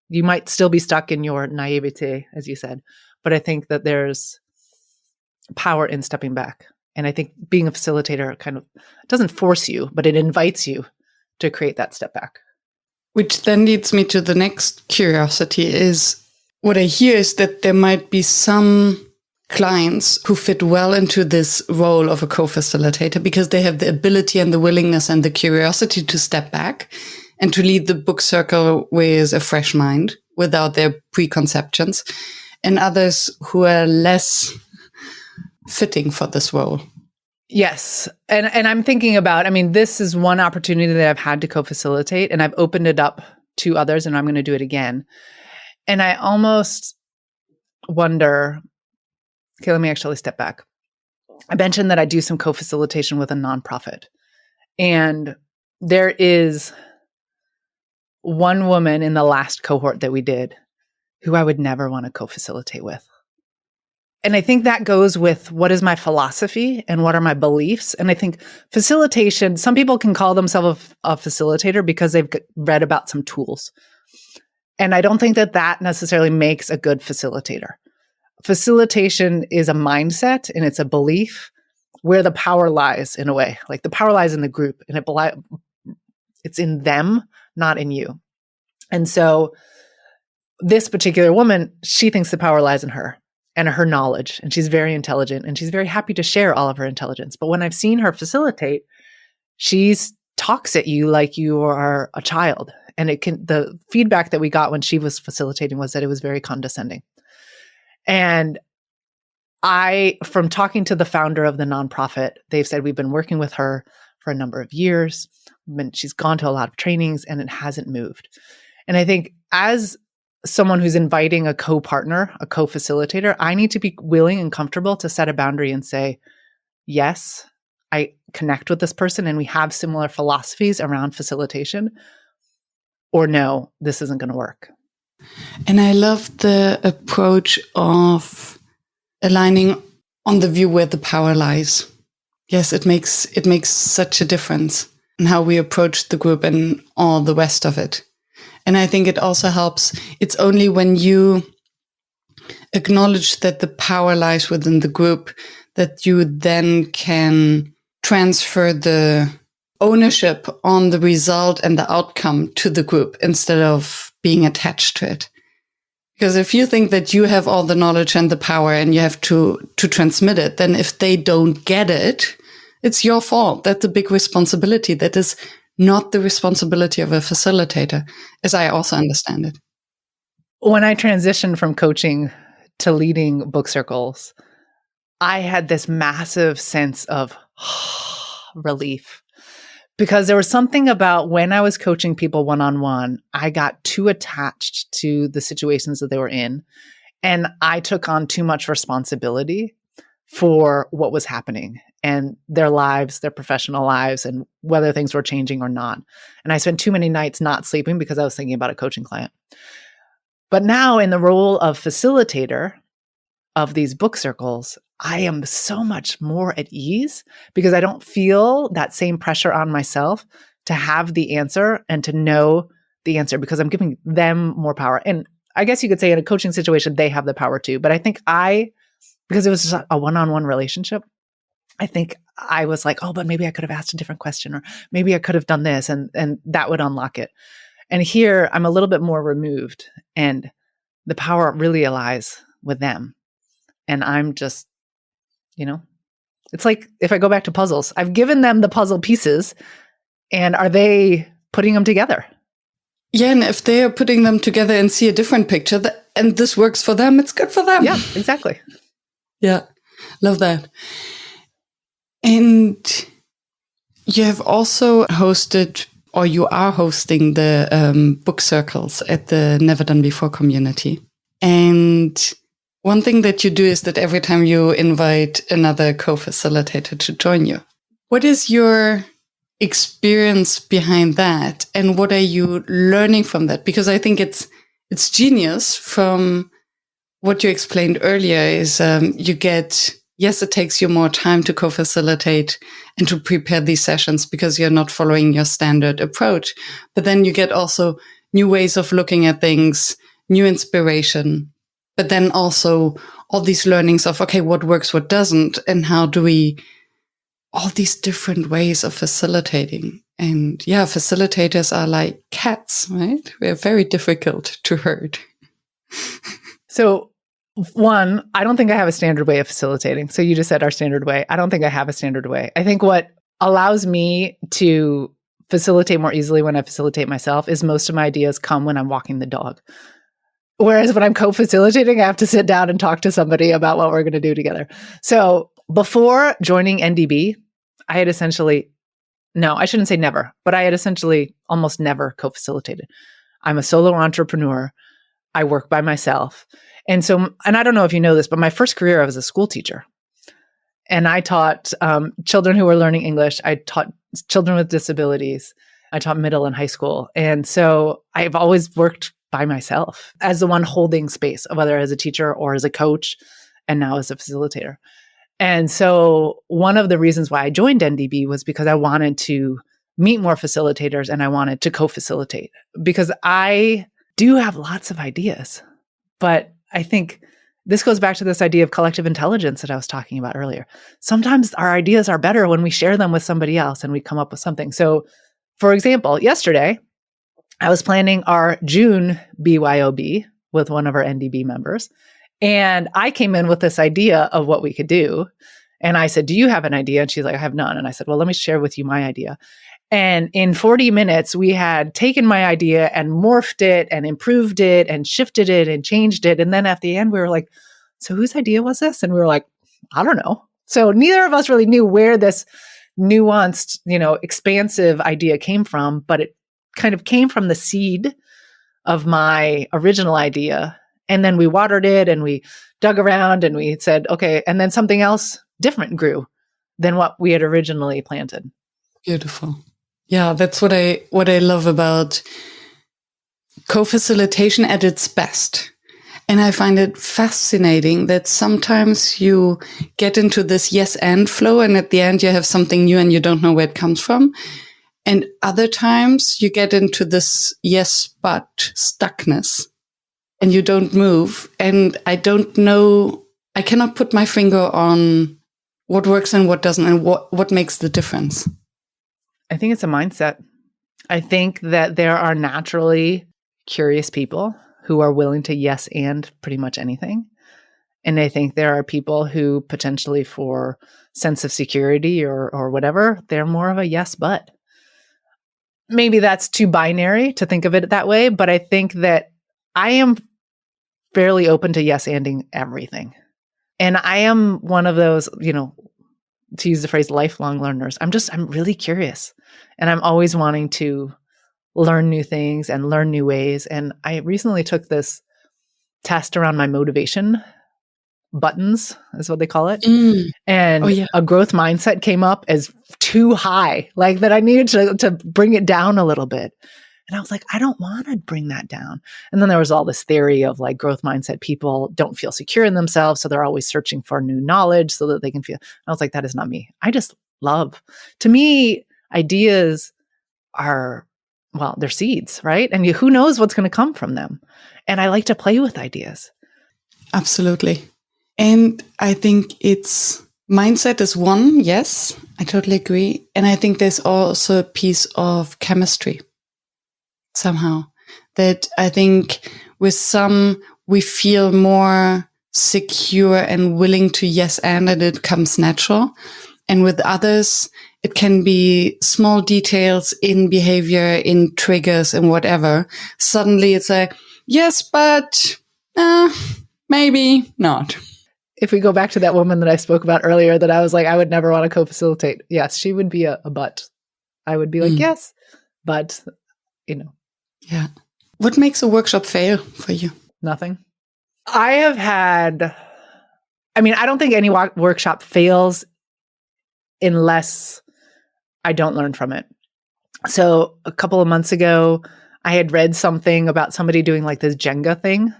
you might still be stuck in your naivete, as you said. But I think that there's power in stepping back. And I think being a facilitator kind of doesn't force you, but it invites you to create that step back. Which then leads me to the next curiosity is, what I hear is that there might be some clients who fit well into this role of a co-facilitator because they have the ability and the willingness and the curiosity to step back and to lead the book circle with a fresh mind without their preconceptions, and others who are less fitting for this role. Yes. And I'm thinking about, this is one opportunity that I've had to co-facilitate, and I've opened it up to others, and I'm going to do it again. And I almost wonder, okay, let me actually step back. I mentioned that I do some co-facilitation with a nonprofit. And there is one woman in the last cohort that we did who I would never want to co-facilitate with. And I think that goes with what is my philosophy and what are my beliefs. And I think facilitation, some people can call themselves a facilitator because they've read about some tools. And I don't think that that necessarily makes a good facilitator. Facilitation is a mindset and it's a belief where the power lies in a way. Like the power lies in the group and it's in them, not in you. And so this particular woman, she thinks the power lies in her and her knowledge. And she's very intelligent and she's very happy to share all of her intelligence. But when I've seen her facilitate, she talks at you like you are a child. And the feedback that we got when she was facilitating was that it was very condescending. And from talking to the founder of the nonprofit, they've said we've been working with her for a number of years. She's gone to a lot of trainings and it hasn't moved. And I think as someone who's inviting a co-partner, a co-facilitator, I need to be willing and comfortable to set a boundary and say, yes, I connect with this person and we have similar philosophies around facilitation, or no, this isn't going to work. And I love the approach of aligning on the view where the power lies. Yes, it makes such a difference in how we approach the group and all the rest of it. And I think it also helps. It's only when you acknowledge that the power lies within the group that you then can transfer the ownership on the result and the outcome to the group instead of being attached to it. Because if you think that you have all the knowledge and the power and you have to transmit it, then if they don't get it, it's your fault. That's a big responsibility. That is not the responsibility of a facilitator, as I also understand it. When I transitioned from coaching to leading book circles, I had this massive sense of relief. Because there was something about when I was coaching people one-on-one, I got too attached to the situations that they were in. And I took on too much responsibility for what was happening and their lives, their professional lives, and whether things were changing or not. And I spent too many nights not sleeping because I was thinking about a coaching client. But now in the role of facilitator of these book circles, I am so much more at ease because I don't feel that same pressure on myself to have the answer and to know the answer because I'm giving them more power. And I guess you could say in a coaching situation, they have the power too. But I think because it was just a one-on-one relationship, I think I was like, oh, but maybe I could have asked a different question, or maybe I could have done this, and that would unlock it. And here I'm a little bit more removed and the power really lies with them. And I'm just, it's like if I go back to puzzles, I've given them the puzzle pieces, and are they putting them together? Yeah, and if they are putting them together and see a different picture, and this works for them, it's good for them. Yeah, exactly. Yeah, love that. And you have also hosted, or you are hosting the book circles at the Never Done Before community. And one thing that you do is that every time you invite another co-facilitator to join you. What is your experience behind that? And what are you learning from that? Because I think it's genius from what you explained earlier is you get, yes, it takes you more time to co-facilitate and to prepare these sessions because you're not following your standard approach. But then you get also new ways of looking at things, new inspiration. But then also all these learnings of, okay, what works, what doesn't, and how do we, all these different ways of facilitating. And yeah, facilitators are like cats, right? We're very difficult to herd. So One, I don't think I have a standard way of facilitating. So you just said our standard way. I don't think I have a standard way. I think what allows me to facilitate more easily when I facilitate myself is most of my ideas come when I'm walking the dog. Whereas when I'm co-facilitating, I have to sit down and talk to somebody about what we're going to do together. So before joining NDB, I had essentially, no, I shouldn't say never, but I had essentially almost never co-facilitated. I'm a solo entrepreneur. I work by myself. And so, and I don't know if you know this, but my first career, I was a school teacher. And I taught children who were learning English. I taught children with disabilities. I taught middle and high school. And so I've always worked by myself as the one holding space, whether as a teacher or as a coach, and now as a facilitator. And so one of the reasons why I joined NDB was because I wanted to meet more facilitators and I wanted to co-facilitate, because I do have lots of ideas. But I think this goes back to this idea of collective intelligence that I was talking about earlier. Sometimes our ideas are better when we share them with somebody else and we come up with something. So, for example, yesterday, I was planning our June BYOB with one of our NDB members. And I came in with this idea of what we could do. And I said, do you have an idea? And she's like, I have none. And I said, well, let me share with you my idea. And in 40 minutes, we had taken my idea and morphed it and improved it and shifted it and changed it. And then at the end, we were like, so whose idea was this? And we were like, I don't know. So neither of us really knew where this nuanced, expansive idea came from, but it kind of came from the seed of my original idea. And then we watered it and we dug around and we said, okay, and then something else different grew than what we had originally planted. Beautiful. Yeah, that's what I love about co-facilitation at its best. And I find it fascinating that sometimes you get into this yes and flow, and at the end you have something new and you don't know where it comes from. And other times you get into this yes but stuckness and you don't move. And I don't know, I cannot put my finger on what works and what doesn't and what makes the difference. I think it's a mindset. I think that there are naturally curious people who are willing to yes and pretty much anything. And I think there are people who potentially for sense of security or whatever, they're more of a yes but. Maybe that's too binary to think of it that way, but I think that I am fairly open to yes anding everything. And I am one of those, to use the phrase lifelong learners. I'm really curious and I'm always wanting to learn new things and learn new ways. And I recently took this test around my motivation buttons, is what they call it. And a growth mindset came up as too high, like that I needed to bring it down a little bit. And I was like, I don't want to bring that down. And then there was all this theory of like growth mindset people don't feel secure in themselves. So they're always searching for new knowledge so that they can feel. And I was like, that is not me. I just love, to me, ideas are, well, they're seeds, right? And who knows what's going to come from them. And I like to play with ideas. Absolutely. And I think it's mindset is one. Yes, I totally agree. And I think there's also a piece of chemistry. Somehow that I think with some, we feel more secure and willing to yes and it comes natural. And with others, it can be small details in behavior, in triggers and whatever. Suddenly it's like, yes, but maybe not. If we go back to that woman that I spoke about earlier, that I was like, I would never want to co-facilitate. Yes, she would be a but. I would be like, yes, but, Yeah. What makes a workshop fail for you? Nothing. I don't think any workshop fails unless I don't learn from it. So a couple of months ago, I had read something about somebody doing like this Jenga thing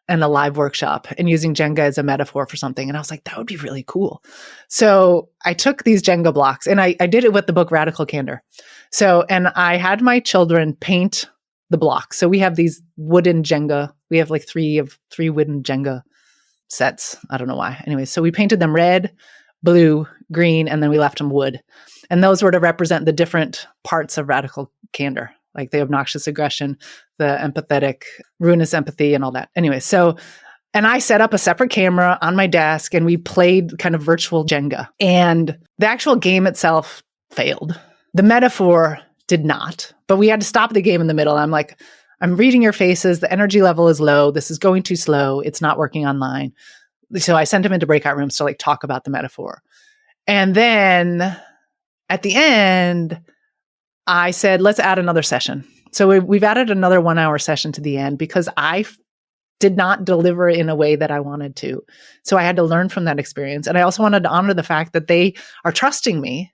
in a live workshop and using Jenga as a metaphor for something. And I was like, that would be really cool. So I took these Jenga blocks and I did it with the book Radical Candor. So, and I had my children paint the blocks. So we have these wooden Jenga. We have like three wooden Jenga sets. I don't know why. Anyway, so we painted them red, blue, green, and then we left them wood. And those were to represent the different parts of radical candor, like the obnoxious aggression, the empathetic, ruinous empathy, and all that. Anyway, so And I set up a separate camera on my desk and we played kind of virtual Jenga. And the actual game itself failed. The metaphor did not, but we had to stop the game in the middle. I'm like, I'm reading your faces. The energy level is low. This is going too slow. It's not working online. So I sent him into breakout rooms to like talk about the metaphor. And then at the end, I said, let's add another session. So we've added another 1 hour session to the end because I did not deliver in a way that I wanted to. So I had to learn from that experience. And I also wanted to honor the fact that they are trusting me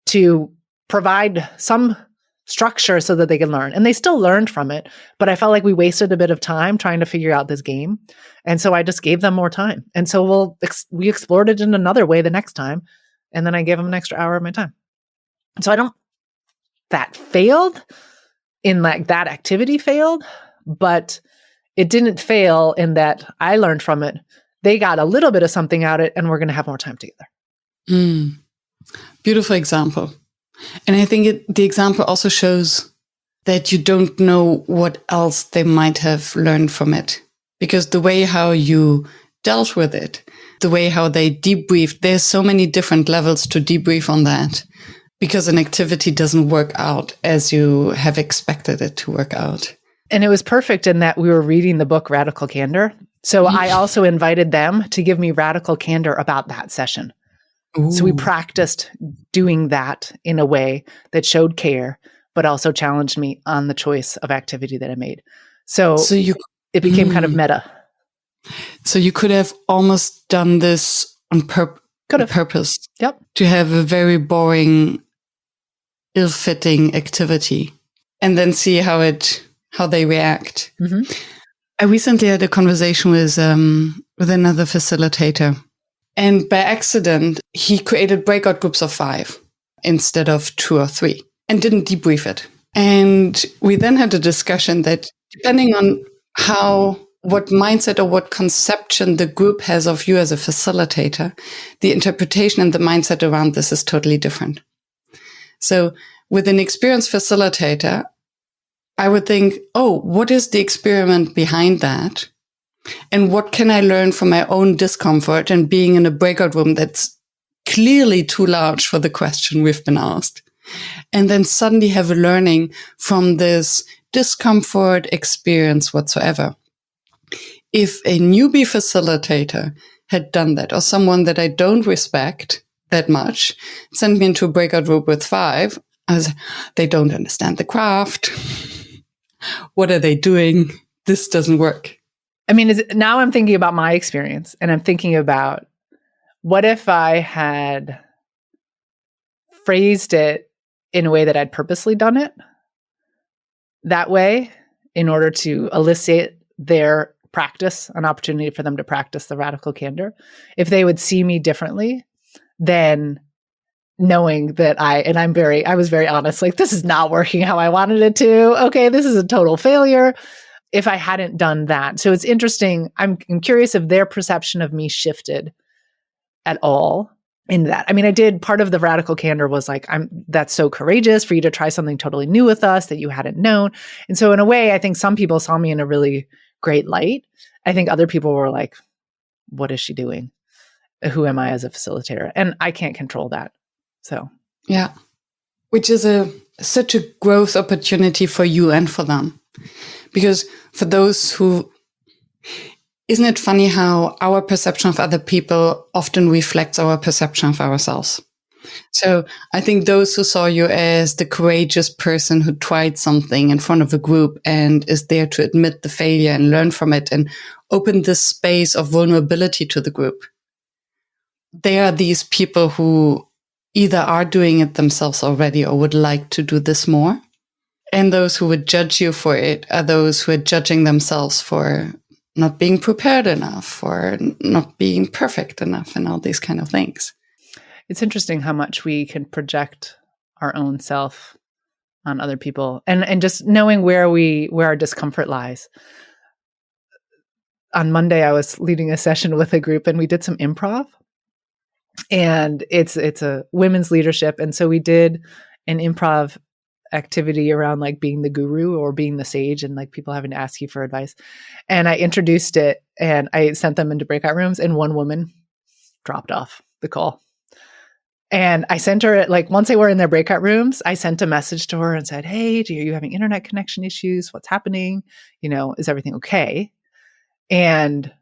to provide some structure so that they can learn. And they still learned from it, but I felt like we wasted a bit of time trying to figure out this game. And so I just gave them more time. And so we explored it in another way the next time. And then I gave them an extra hour of my time. So that failed in like that activity failed, but it didn't fail in that I learned from it. They got a little bit of something out of it and we're going to have more time together. Beautiful example. And I think the example also shows that you don't know what else they might have learned from it. Because the way how you dealt with it, the way how they debriefed, there's so many different levels to debrief on that. Because an activity doesn't work out as you have expected it to work out. And it was perfect in that we were reading the book Radical Candor. So I also invited them to give me radical candor about that session. Ooh. So we practiced doing that in a way that showed care, but also challenged me on the choice of activity that I made. So it became kind of meta. So you could have almost done this on purpose. Yep. To have a very boring, ill-fitting activity and then see how they react. Mm-hmm. I recently had a conversation with another facilitator, and by accident, he created breakout groups of 5 instead of 2 or 3 and didn't debrief it. And we then had a discussion that depending on what mindset or what conception the group has of you as a facilitator, the interpretation and the mindset around this is totally different. So with an experienced facilitator, I would think, what is the experiment behind that? And what can I learn from my own discomfort and being in a breakout room that's clearly too large for the question we've been asked? And then suddenly have a learning from this discomfort experience whatsoever. If a newbie facilitator had done that, or someone that I don't respect that much, sent me into a breakout group with 5, they don't understand the craft. What are they doing? This doesn't work. I mean, now I'm thinking about my experience and I'm thinking about what if I had phrased it in a way that I'd purposely done it that way in order to elicit their practice, an opportunity for them to practice the radical candor. If they would see me differently, then knowing that I was very honest, like, this is not working how I wanted it to. Okay, this is a total failure. If I hadn't done that. So it's interesting. I'm curious if their perception of me shifted at all in that. I mean, I did, part of the radical candor was like, that's so courageous for you to try something totally new with us that you hadn't known. And so in a way, I think some people saw me in a really great light. I think other people were like, what is she doing? Who am I as a facilitator? And I can't control that. So, yeah, which is such a growth opportunity for you and for them. Because for those who, isn't it funny how our perception of other people often reflects our perception of ourselves? So I think those who saw you as the courageous person who tried something in front of a group and is there to admit the failure and learn from it and open this space of vulnerability to the group, they are these people who either are doing it themselves already or would like to do this more. And those who would judge you for it are those who are judging themselves for not being prepared enough or not being perfect enough and all these kind of things. It's interesting how much we can project our own self on other people and just knowing where our discomfort lies. On Monday, I was leading a session with a group and we did some improv. And it's a women's leadership. And so we did an improv activity around like being the guru or being the sage and like people having to ask you for advice. And I introduced it and I sent them into breakout rooms and one woman dropped off the call. And I sent her, like, once they were in their breakout rooms, I sent a message to her and said, hey, are you having internet connection issues? What's happening? Is everything okay? And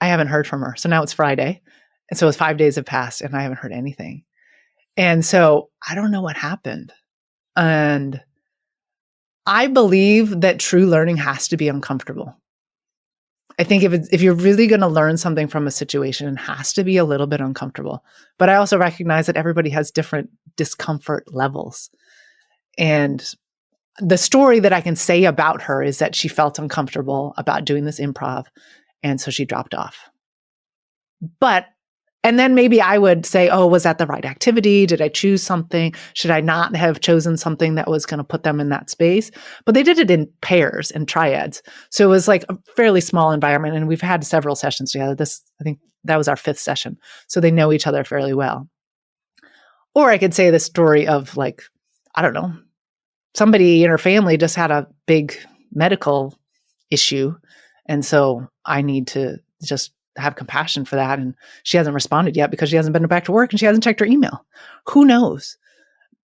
I haven't heard from her. So now it's Friday. And so it's 5 days have passed and I haven't heard anything. And so I don't know what happened. And I believe that true learning has to be uncomfortable. I think if you're really going to learn something from a situation, it has to be a little bit uncomfortable. But I also recognize that everybody has different discomfort levels. And the story that I can say about her is that she felt uncomfortable about doing this improv. And so she dropped off. And then maybe I would say, oh, was that the right activity? Did I choose something? Should I not have chosen something that was going to put them in that space? But they did it in pairs and triads. So it was like a fairly small environment. And we've had several sessions together. I think that was our 5th session. So they know each other fairly well. Or I could say the story of like, I don't know, somebody in her family just had a big medical issue. And so I need to just have compassion for that. And she hasn't responded yet because she hasn't been back to work and she hasn't checked her email. Who knows?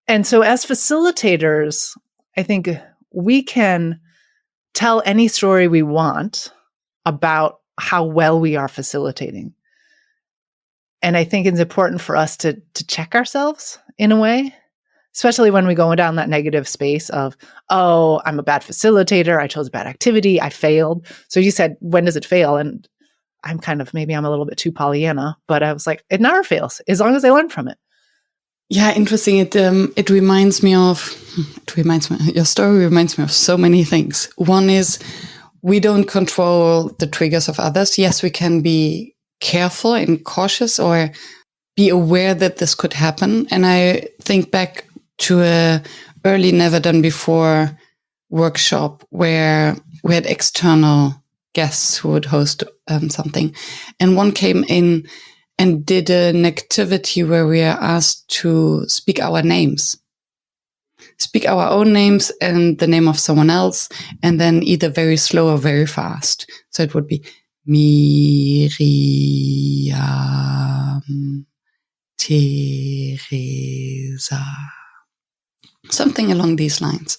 And so as facilitators, I think we can tell any story we want about how well we are facilitating. And I think it's important for us to check ourselves in a way, especially when we go down that negative space of, oh, I'm a bad facilitator. I chose a bad activity. I failed. So you said, when does it fail? And maybe I'm a little bit too Pollyanna, but I was like, it never fails as long as I learn from it. Yeah, interesting. It reminds me, your story reminds me of so many things. One is we don't control the triggers of others. Yes, we can be careful and cautious or be aware that this could happen. And I think back to a early Never Done Before workshop where we had external guests who would host something. And one came in and did an activity where we are asked to speak our names. Speak our own names and the name of someone else, and then either very slow or very fast. So it would be Miriam, Theresa, something along these lines.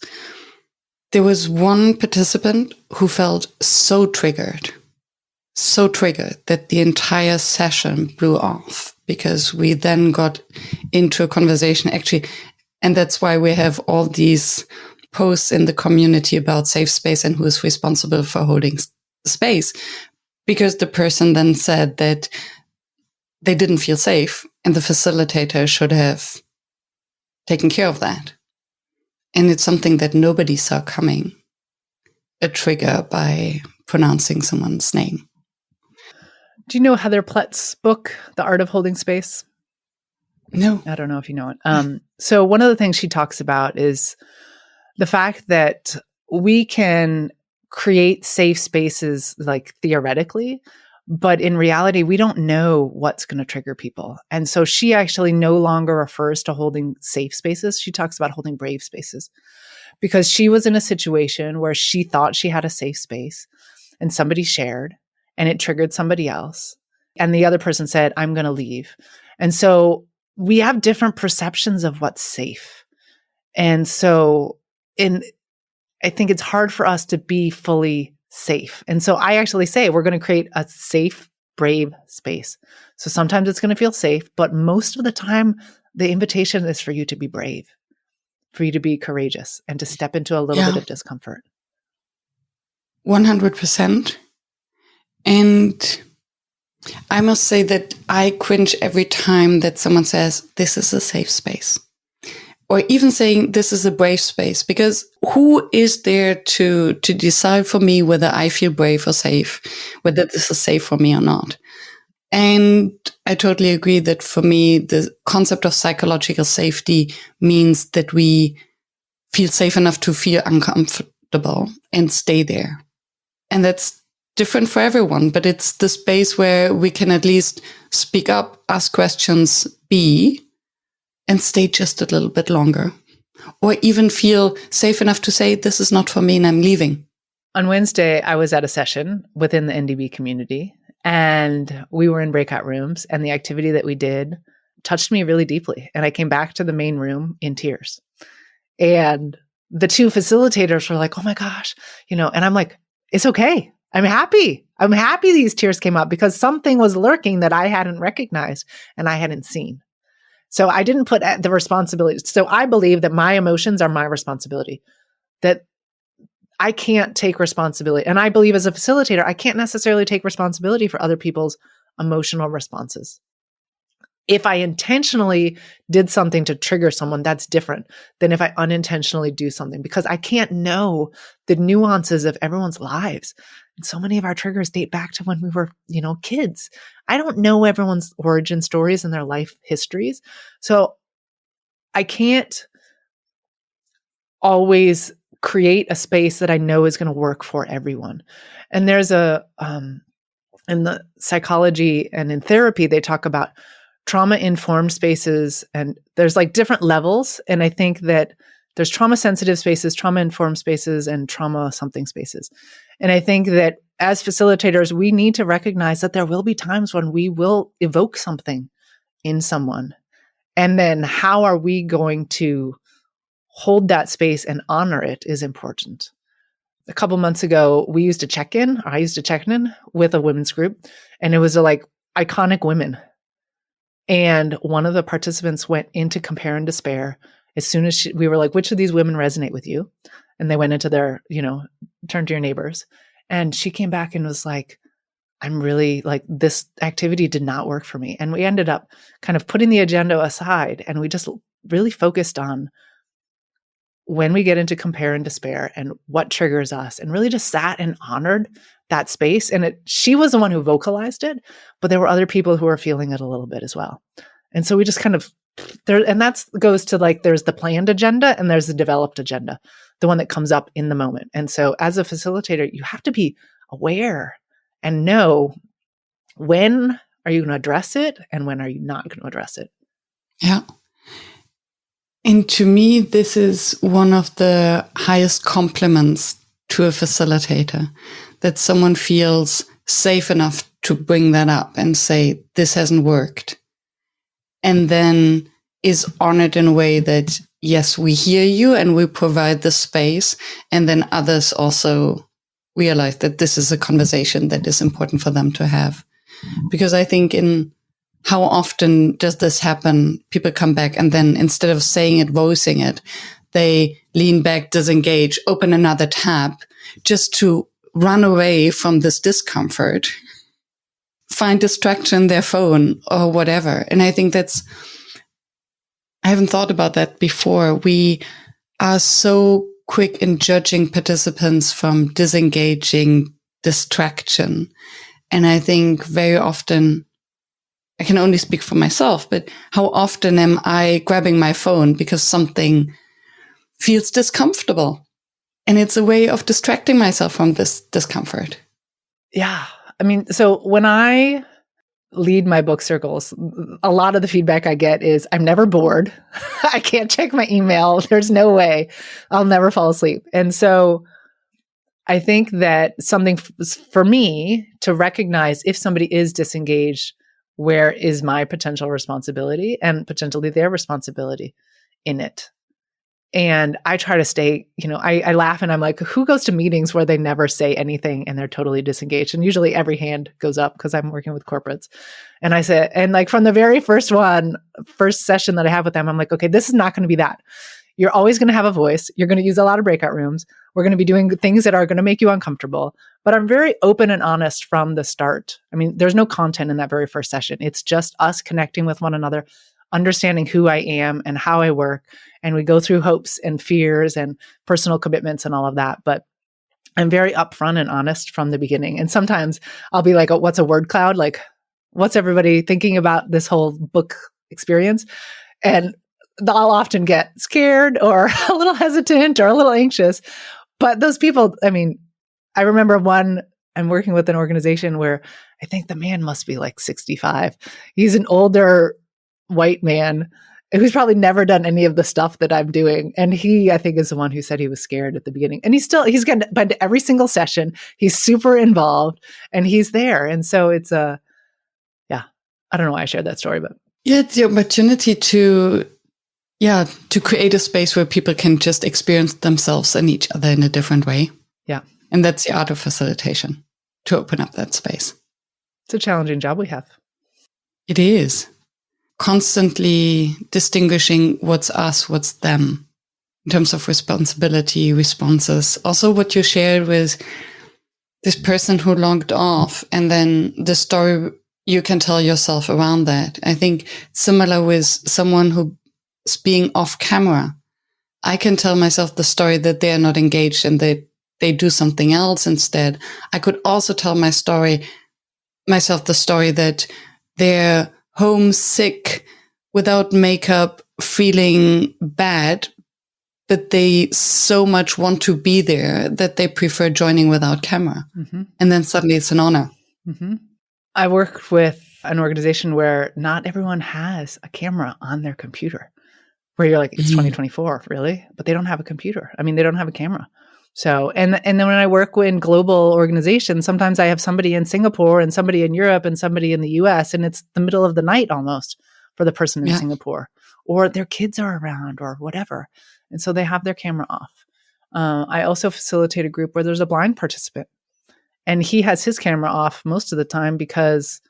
There was one participant who felt so triggered that the entire session blew off, because we then got into a conversation actually. And that's why we have all these posts in the community about safe space and who is responsible for holding space, because the person then said that they didn't feel safe and the facilitator should have taken care of that. And it's something that nobody saw coming, a trigger by pronouncing someone's name. Do you know Heather Plett's book, The Art of Holding Space? No. I don't know if you know it. So one of the things she talks about is the fact that we can create safe spaces, like theoretically, but in reality, we don't know what's going to trigger people. And so she actually no longer refers to holding safe spaces. She talks about holding brave spaces, because she was in a situation where she thought she had a safe space and somebody shared and it triggered somebody else. And the other person said, I'm going to leave. And so we have different perceptions of what's safe. And so I think it's hard for us to be fully safe. And so I actually say we're going to create a safe, brave space. So sometimes it's going to feel safe, but most of the time, the invitation is for you to be brave, for you to be courageous and to step into a little bit of discomfort. 100%. And I must say that I cringe every time that someone says, this is a safe space. Or even saying this is a brave space, because who is there to decide for me whether I feel brave or safe, whether this is safe for me or not? And I totally agree that for me, the concept of psychological safety means that we feel safe enough to feel uncomfortable and stay there. And that's different for everyone, but it's the space where we can at least speak up, ask questions, be, and stay just a little bit longer. or even feel safe enough to say, this is not for me and I'm leaving? On Wednesday, I was at a session within the NDB community, and we were in breakout rooms, and the activity that we did touched me really deeply. And I came back to the main room in tears. And the two facilitators were like, oh my gosh, and I'm like, it's okay. I'm happy. I'm happy these tears came up because something was lurking that I hadn't recognized and I hadn't seen. So I didn't put the responsibility. So I believe that my emotions are my responsibility, that I can't take responsibility. And I believe as a facilitator, I can't necessarily take responsibility for other people's emotional responses. If I intentionally did something to trigger someone, that's different than if I unintentionally do something, because I can't know the nuances of everyone's lives. And so many of our triggers date back to when we were, kids. I don't know everyone's origin stories and their life histories. So I can't always create a space that I know is going to work for everyone. And there's in the psychology and in therapy, they talk about trauma-informed spaces, and there's like different levels. And I think that there's trauma-sensitive spaces, trauma-informed spaces, and trauma-something spaces. And I think that as facilitators, we need to recognize that there will be times when we will evoke something in someone. And then how are we going to hold that space and honor it is important. A couple months ago, I used to check in with a women's group, and it was like iconic women. And one of the participants went into compare and despair. As soon as we were like, which of these women resonate with you? And they went into their, turn to your neighbors. And she came back and was like, I'm really like, this activity did not work for me. And we ended up kind of putting the agenda aside, and we just really focused on when we get into compare and despair and what triggers us, and really just sat and honored that space. And she was the one who vocalized it, but there were other people who were feeling it a little bit as well. And so we just kind of there, and that goes to like, there's the planned agenda and there's the developed agenda, the one that comes up in the moment. And so as a facilitator, you have to be aware and know when are you going to address it and when are you not going to address it. Yeah. And to me, this is one of the highest compliments to a facilitator, that someone feels safe enough to bring that up and say, this hasn't worked. And then is honored in a way that, yes, we hear you and we provide the space. And then others also realize that this is a conversation that is important for them to have. Because I think how often does this happen? People come back and then instead of saying it, voicing it, they lean back, disengage, open another tab just to run away from this discomfort, find distraction in their phone or whatever. And I think I haven't thought about that before. We are so quick in judging participants from disengaging, distraction. And I think very often, I can only speak for myself, but how often am I grabbing my phone because something feels discomfortable? And it's a way of distracting myself from this discomfort. Yeah. I mean, so when I lead my book circles, a lot of the feedback I get is I'm never bored. I can't check my email. There's no way I'll never fall asleep. And so I think that something for me to recognize if somebody is disengaged, where is my potential responsibility and potentially their responsibility in it? And I try to stay, I laugh and I'm like, who goes to meetings where they never say anything and they're totally disengaged? And usually every hand goes up because I'm working with corporates. And I said, and like from the very first session that I have with them, I'm like, okay, this is not going to be that. You're always going to have a voice. You're going to use a lot of breakout rooms. We're going to be doing things that are going to make you uncomfortable. But I'm very open and honest from the start. I mean, there's no content in that very first session. It's just us connecting with one another, understanding who I am and how I work. And we go through hopes and fears and personal commitments and all of that. But I'm very upfront and honest from the beginning. And sometimes I'll be like, oh, what's a word cloud? Like, what's everybody thinking about this whole book experience? And I'll often get scared or a little hesitant or a little anxious. But those people, I mean, I remember I'm working with an organization where I think the man must be like 65. He's an older white man. who's probably never done any of the stuff that I'm doing. And he, I think, is the one who said he was scared at the beginning. And he's getting to every single session. He's super involved and he's there. And so it's yeah, I don't know why I shared that story, but. Yeah, it's the opportunity to create a space where people can just experience themselves and each other in a different way. Yeah. And that's the art of facilitation, to open up that space. It's a challenging job we have. It is. Constantly distinguishing what's us, what's them, in terms of responsibility, responses. Also what you shared with this person who logged off, and then the story you can tell yourself around that. I think similar with someone who's being off camera. I can tell myself the story that they are not engaged and they do something else instead. I could also tell myself the story that they're homesick without makeup, feeling bad, but they so much want to be there that they prefer joining without camera. Mm-hmm. And then suddenly it's an honor. Mm-hmm. I work with an organization where not everyone has a camera on their computer, where you're like, it's 2024, really? But they don't have a computer. I mean, they don't have a camera. So, and then when I work in global organizations, sometimes I have somebody in Singapore and somebody in Europe and somebody in the US, and it's the middle of the night almost for the person in Singapore, or their kids are around or whatever. And so they have their camera off. I also facilitate a group where there's a blind participant, and he has his camera off most of the time because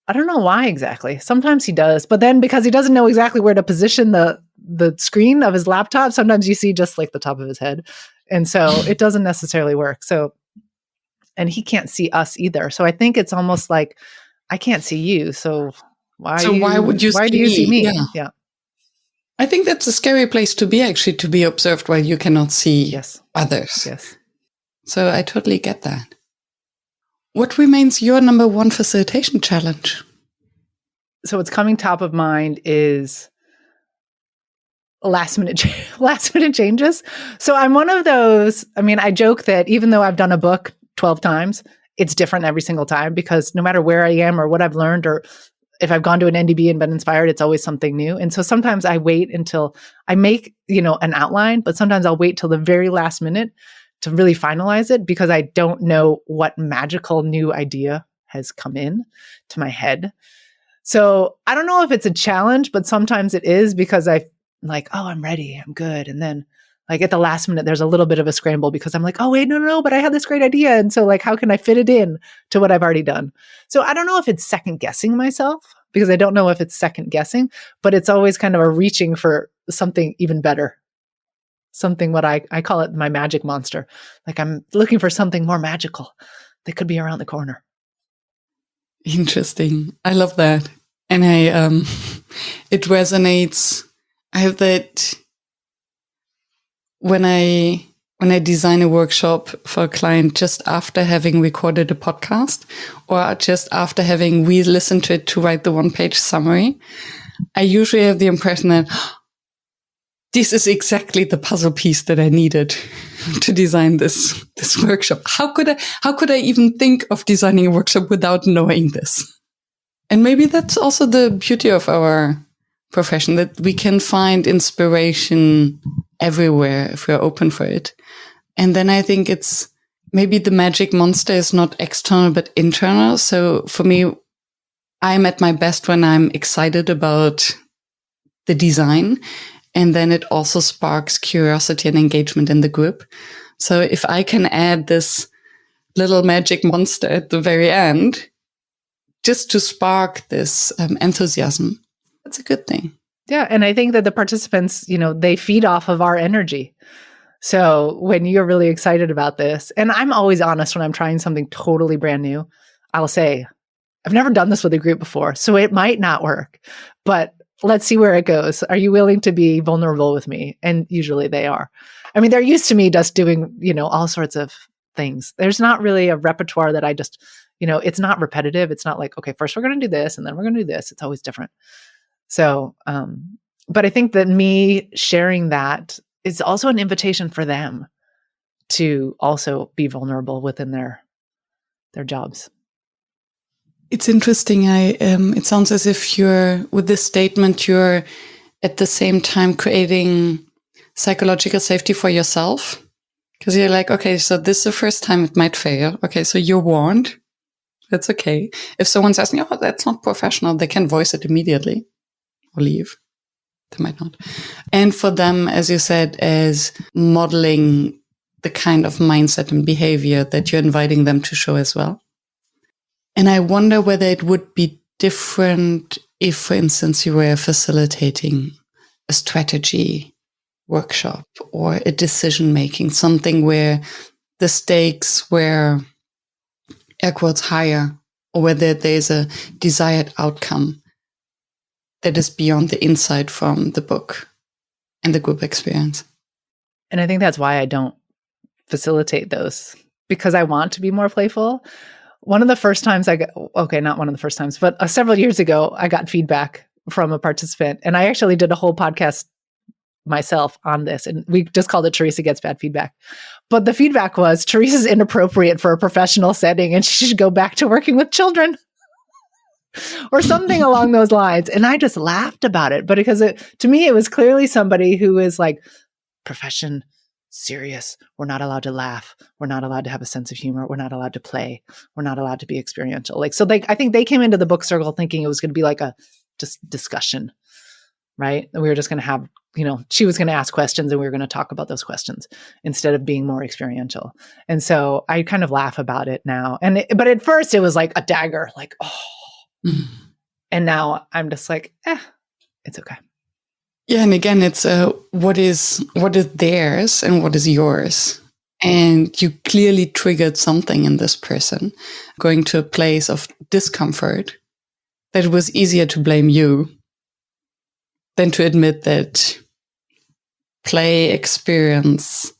I don't know why exactly. Sometimes he does, but then because he doesn't know exactly where to position the screen of his laptop, sometimes you see just like the top of his head. And so it doesn't necessarily work. So, and he can't see us either. So I think it's almost like I can't see you. So why do you see me? Yeah. I think that's a scary place to be, actually, to be observed while you cannot see others. Yes. So I totally get that. What remains your number one facilitation challenge? So what's coming top of mind is last minute changes. So I'm one of those, I mean, I joke that even though I've done a book 12 times, it's different every single time, because no matter where I am or what I've learned, or if I've gone to an NDB and been inspired, it's always something new. And so sometimes I wait until I make, an outline, but sometimes I'll wait till the very last minute to really finalize it, because I don't know what magical new idea has come in to my head. So I don't know if it's a challenge, but sometimes it is, because I'm like, oh, I'm ready, I'm good. And then like at the last minute, there's a little bit of a scramble, because I'm like, oh, wait, no, but I had this great idea. And so like, how can I fit it in to what I've already done? So I don't know if it's second guessing myself, because I don't know if it's second guessing, but it's always kind of a reaching for something even better. Something what I call it my magic monster. Like I'm looking for something more magical that could be around the corner. Interesting. I love that. And it resonates. I have that when I design a workshop for a client just after having recorded a podcast, or just after having re-listened to it to write the one-page summary, I usually have the impression that this is exactly the puzzle piece that I needed to design this workshop. How could I even think of designing a workshop without knowing this? And maybe that's also the beauty of our profession, that we can find inspiration everywhere if we're open for it. And then I think it's maybe the magic monster is not external but internal. So for me, I'm at my best when I'm excited about the design. And then it also sparks curiosity and engagement in the group. So if I can add this little magic monster at the very end, just to spark this enthusiasm, that's a good thing. Yeah. And I think that the participants, they feed off of our energy. So when you're really excited about this, and I'm always honest when I'm trying something totally brand new, I'll say, I've never done this with a group before, so it might not work, but let's see where it goes. Are you willing to be vulnerable with me? And usually they are. I mean, they're used to me just doing, all sorts of things. There's not really a repertoire that I just, it's not repetitive. It's not like, okay, first we're going to do this and then we're going to do this. It's always different. So, but I think that me sharing that is also an invitation for them to also be vulnerable within their jobs. It's interesting. It sounds as if with this statement, you're at the same time creating psychological safety for yourself. Because you're like, okay, so this is the first time it might fail. Okay, so you're warned. That's okay. If someone's asking, oh, that's not professional, they can voice it immediately or leave. They might not. And for them, as you said, as modeling the kind of mindset and behavior that you're inviting them to show as well. And I wonder whether it would be different if, for instance, you were facilitating a strategy workshop or a decision-making, something where the stakes were, air quotes, higher, or whether there's a desired outcome that is beyond the insight from the book and the group experience. And I think that's why I don't facilitate those, because I want to be more playful. One of the first times not one of the first times, but several years ago, I got feedback from a participant, and I actually did a whole podcast myself on this, and we just called it Theresa Gets Bad Feedback. But the feedback was Theresa's inappropriate for a professional setting and she should go back to working with children or something along those lines. And I just laughed about it. But because to me, it was clearly somebody who is like, profession, serious. We're not allowed to laugh. We're not allowed to have a sense of humor. We're not allowed to play. We're not allowed to be experiential. I think they came into the book circle thinking it was going to be like a just discussion, right? And we were just going to have, she was going to ask questions and we were going to talk about those questions instead of being more experiential. And so I kind of laugh about it now. But at first it was like a dagger, like, oh. Mm. And now I'm just like, it's okay. Yeah. And again, it's what is theirs and what is yours. And you clearly triggered something in this person, going to a place of discomfort that it was easier to blame you than to admit that play, experience,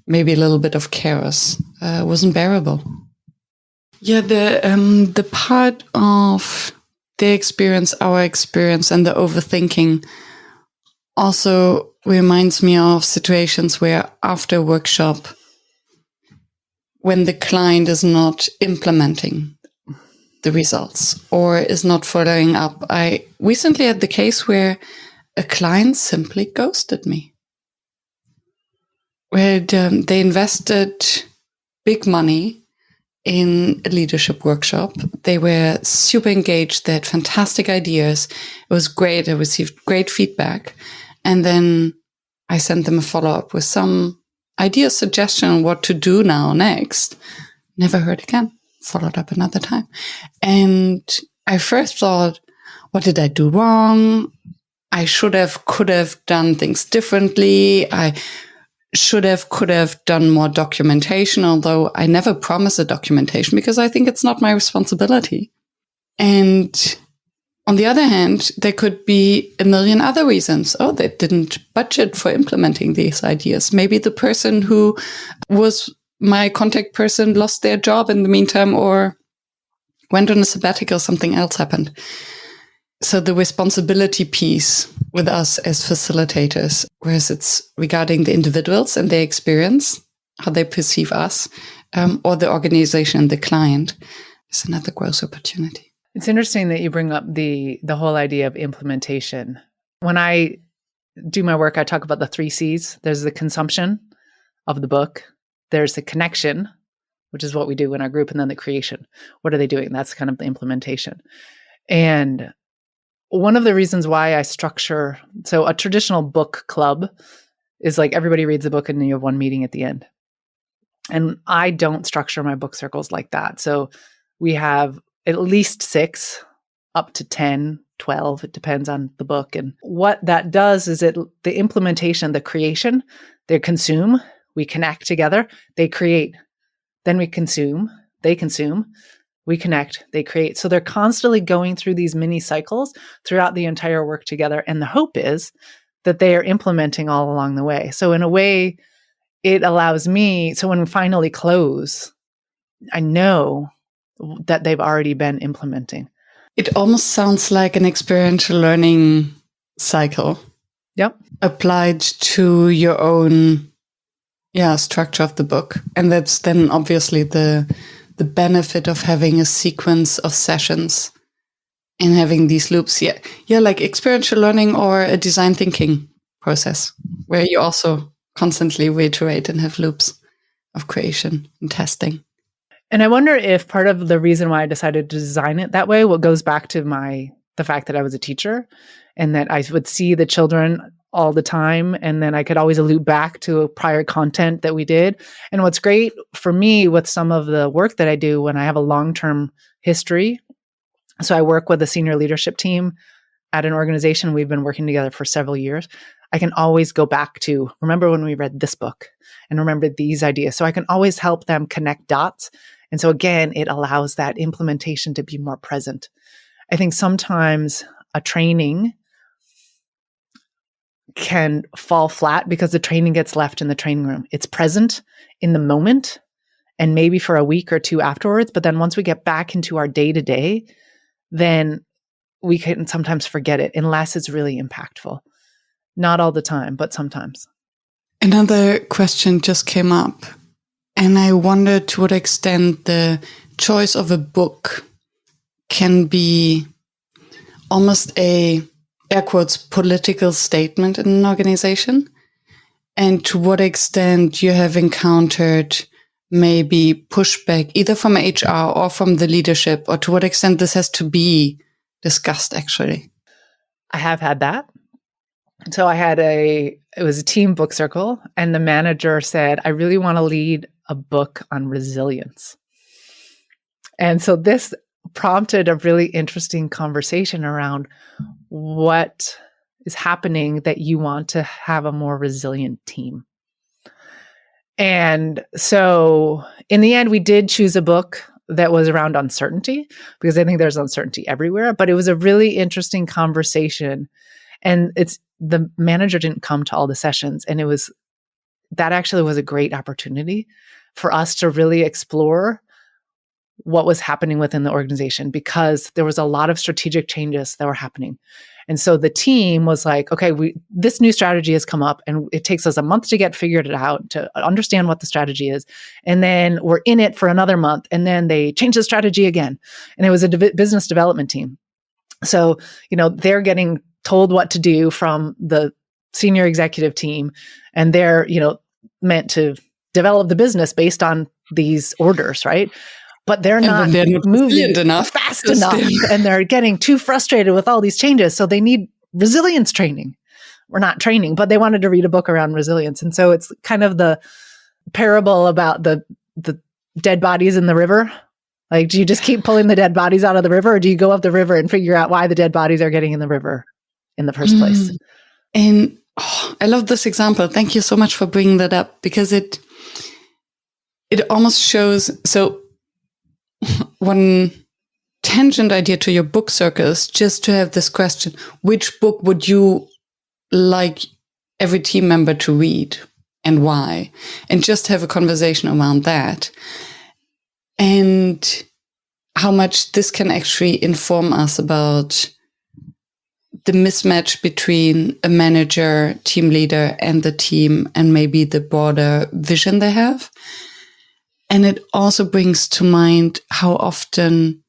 maybe a little bit of chaos wasn't bearable. Yeah, the part of their experience, our experience, and the overthinking also reminds me of situations where after a workshop, when the client is not implementing the results or is not following up. I recently had the case where a client simply ghosted me, where they invested big money in a leadership workshop. They were super engaged. They had fantastic ideas. It was great. I received great feedback. And then I sent them a follow-up with some idea, suggestion on what to do now next. Never heard again. Followed up another time. And I first thought, what did I do wrong? I could have done things differently. I could have done more documentation, although I never promise a documentation because I think it's not my responsibility. And on the other hand, there could be a million other reasons. Oh, they didn't budget for implementing these ideas. Maybe the person who was my contact person lost their job in the meantime or went on a sabbatical, something else happened. So the responsibility piece with us as facilitators, whereas it's regarding the individuals and their experience, how they perceive us, or the organization and the client, is another growth opportunity. It's interesting that you bring up the whole idea of implementation. When I do my work, I talk about the 3 C's. There's the consumption of the book. There's the connection, which is what we do in our group, and then the creation. What are they doing? That's kind of the implementation. And one of the reasons why I structure, so a traditional book club is like everybody reads the book and you have one meeting at the end. And I don't structure my book circles like that. So we have at least 6, up to 10, 12. It depends on the book. And what that does is the implementation, the creation, they consume, we connect together, they create, then we consume, they consume, we connect, they create. So they're constantly going through these mini cycles throughout the entire work together. And the hope is that they are implementing all along the way. So in a way, it allows me, so when we finally close, I know that they've already been implementing. It almost sounds like an experiential learning cycle. Yep. Applied to your own structure of the book. And that's then obviously the benefit of having a sequence of sessions And having these loops, yeah, like experiential learning or a design thinking process where you also constantly reiterate and have loops of creation and testing. And I wonder if part of the reason why I decided to design it that way, what goes back to the fact that I was a teacher and that I would see the children all the time. And then I could always loop back to prior content that we did. And what's great for me with some of the work that I do when I have a long-term history. So I work with a senior leadership team at an organization. We've been working together for several years. I can always go back to, remember when we read this book and remember these ideas. So I can always help them connect dots. And so again, it allows that implementation to be more present. I think sometimes a training can fall flat because the training gets left in the training room. It's present in the moment and maybe for a week or two afterwards. But then once we get back into our day-to-day, then we can sometimes forget it unless it's really impactful. Not all the time, but sometimes. Another question just came up, and I wonder to what extent the choice of a book can be almost a, air quotes, political statement in an organization, and to what extent you have encountered maybe pushback either from HR or from the leadership, or to what extent this has to be discussed actually. I have had that. So it was a team book circle, and the manager said, I really want to lead a book on resilience. And so this prompted a really interesting conversation around what is happening that you want to have a more resilient team. And so in the end, we did choose a book that was around uncertainty, because I think there's uncertainty everywhere, but it was a really interesting conversation. And the manager didn't come to all the sessions. And that actually was a great opportunity for us to really explore what was happening within the organization, because there was a lot of strategic changes that were happening. And so the team was like, okay, this new strategy has come up and it takes us a month to get figured it out, to understand what the strategy is. And then we're in it for another month. And then they change the strategy again. And it was a business development team. So, they're getting told what to do from the senior executive team. And they're, meant to develop the business based on these orders, right? But they're not moving fast enough, and they're getting too frustrated with all these changes. So they need resilience training. We're not training, but they wanted to read a book around resilience. And so it's kind of the parable about the dead bodies in the river. Like, do you just keep pulling the dead bodies out of the river, or do you go up the river and figure out why the dead bodies are getting in the river in the first place? And I love this example. Thank you so much for bringing that up, because it almost shows. So one tangent idea to your book circle is just to have this question: which book would you like every team member to read and why? And just have a conversation around that. And how much this can actually inform us about the mismatch between a manager, team leader, and the team, and maybe the broader vision they have. And it also brings to mind how often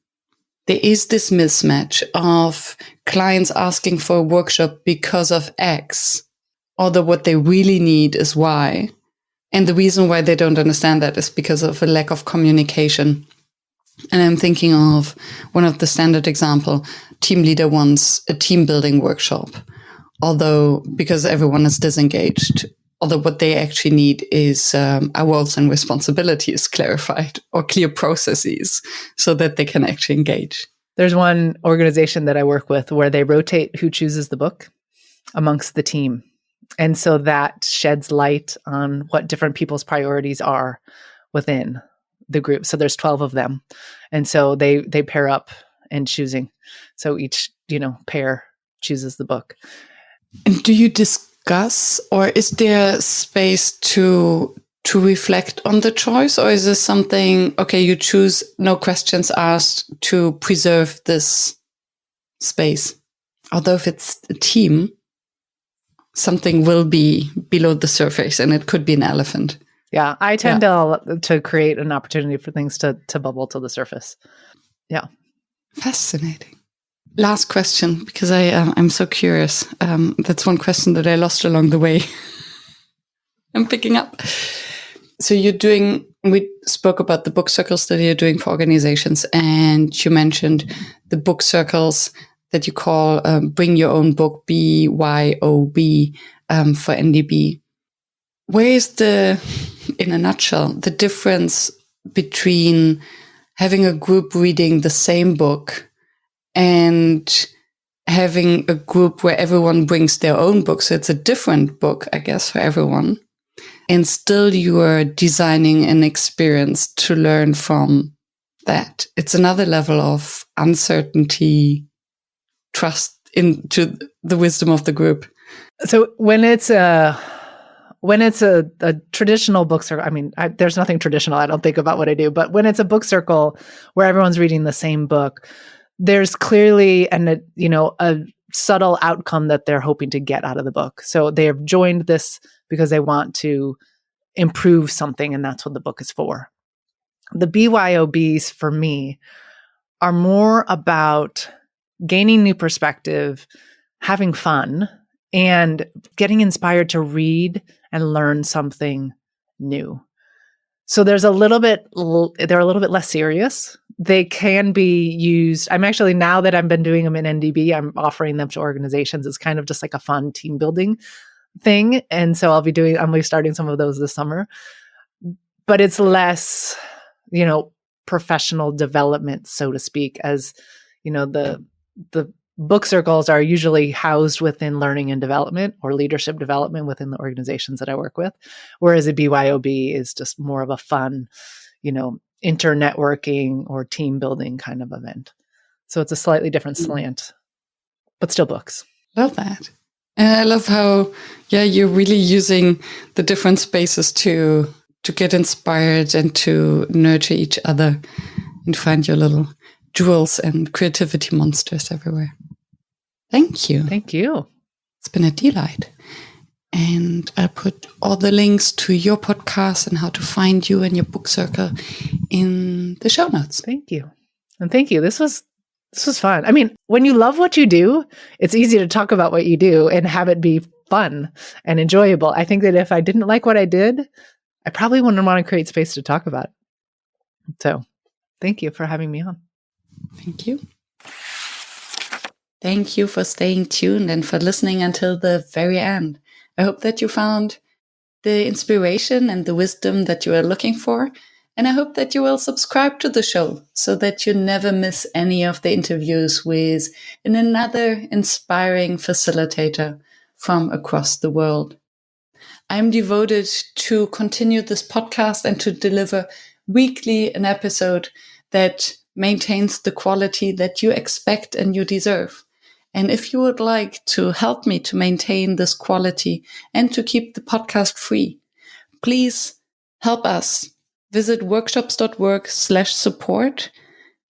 there is this mismatch of clients asking for a workshop because of X, although what they really need is Y. And the reason why they don't understand that is because of a lack of communication. And I'm thinking of one of the standard example: team leader wants a team building workshop, although because everyone is disengaged. Although what they actually need is our roles and responsibilities clarified, or clear processes, so that they can actually engage. There's one organization that I work with where they rotate who chooses the book amongst the team. And so that sheds light on what different people's priorities are within the group. So there's 12 of them. And so they pair up and choosing. So each, pair chooses the book. And do you discuss, or is there space to reflect on the choice? Or is this something, okay, you choose, no questions asked, to preserve this space? Although if it's a team, something will be below the surface, and it could be an elephant. Yeah, I tend to create an opportunity for things to bubble to the surface. Yeah. Fascinating. Last question, because I'm so curious. That's one question that I lost along the way. I'm picking up. So we spoke about the book circles that you're doing for organizations, and you mentioned the book circles that you call Bring Your Own Book, BYOB, for NDB. Where is in a nutshell, the difference between having a group reading the same book and having a group where everyone brings their own book? So it's a different book, I guess, for everyone. And still you are designing an experience to learn from that. It's another level of uncertainty, trust into the wisdom of the group. So when it's a traditional book circle, I mean, there's nothing traditional, I don't think, about what I do, but when it's a book circle where everyone's reading the same book, there's clearly a subtle outcome that they're hoping to get out of the book. So they have joined this because they want to improve something, and that's what the book is for. The BYOBs for me are more about gaining new perspective, having fun, and getting inspired to read and learn something new. So they're a little bit less serious. They can be used. I'm actually, now that I've been doing them in NDB, I'm offering them to organizations. It's kind of just like a fun team building thing. And so I'll be starting some of those this summer, but it's less, professional development, so to speak, as, the book circles are usually housed within learning and development or leadership development within the organizations that I work with. Whereas a BYOB is just more of a fun, internetworking or team building kind of event. So it's a slightly different slant, but still books. Love that. And I love how, you're really using the different spaces to get inspired and to nurture each other and find your little jewels and creativity monsters everywhere. Thank you. Thank you. It's been a delight. And I put all the links to your podcast and how to find you and your book circle in the show notes. Thank you. And thank you. This was fun. I mean, when you love what you do, it's easy to talk about what you do and have it be fun and enjoyable. I think that if I didn't like what I did, I probably wouldn't want to create space to talk about it. So thank you for having me on. Thank you. Thank you for staying tuned and for listening until the very end. I hope that you found the inspiration and the wisdom that you are looking for. And I hope that you will subscribe to the show so that you never miss any of the interviews with another inspiring facilitator from across the world. I'm devoted to continue this podcast and to deliver weekly an episode that maintains the quality that you expect and you deserve. And if you would like to help me to maintain this quality and to keep the podcast free, please help us. Visit workshops.work/support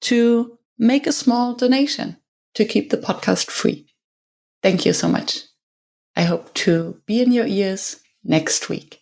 to make a small donation to keep the podcast free. Thank you so much. I hope to be in your ears next week.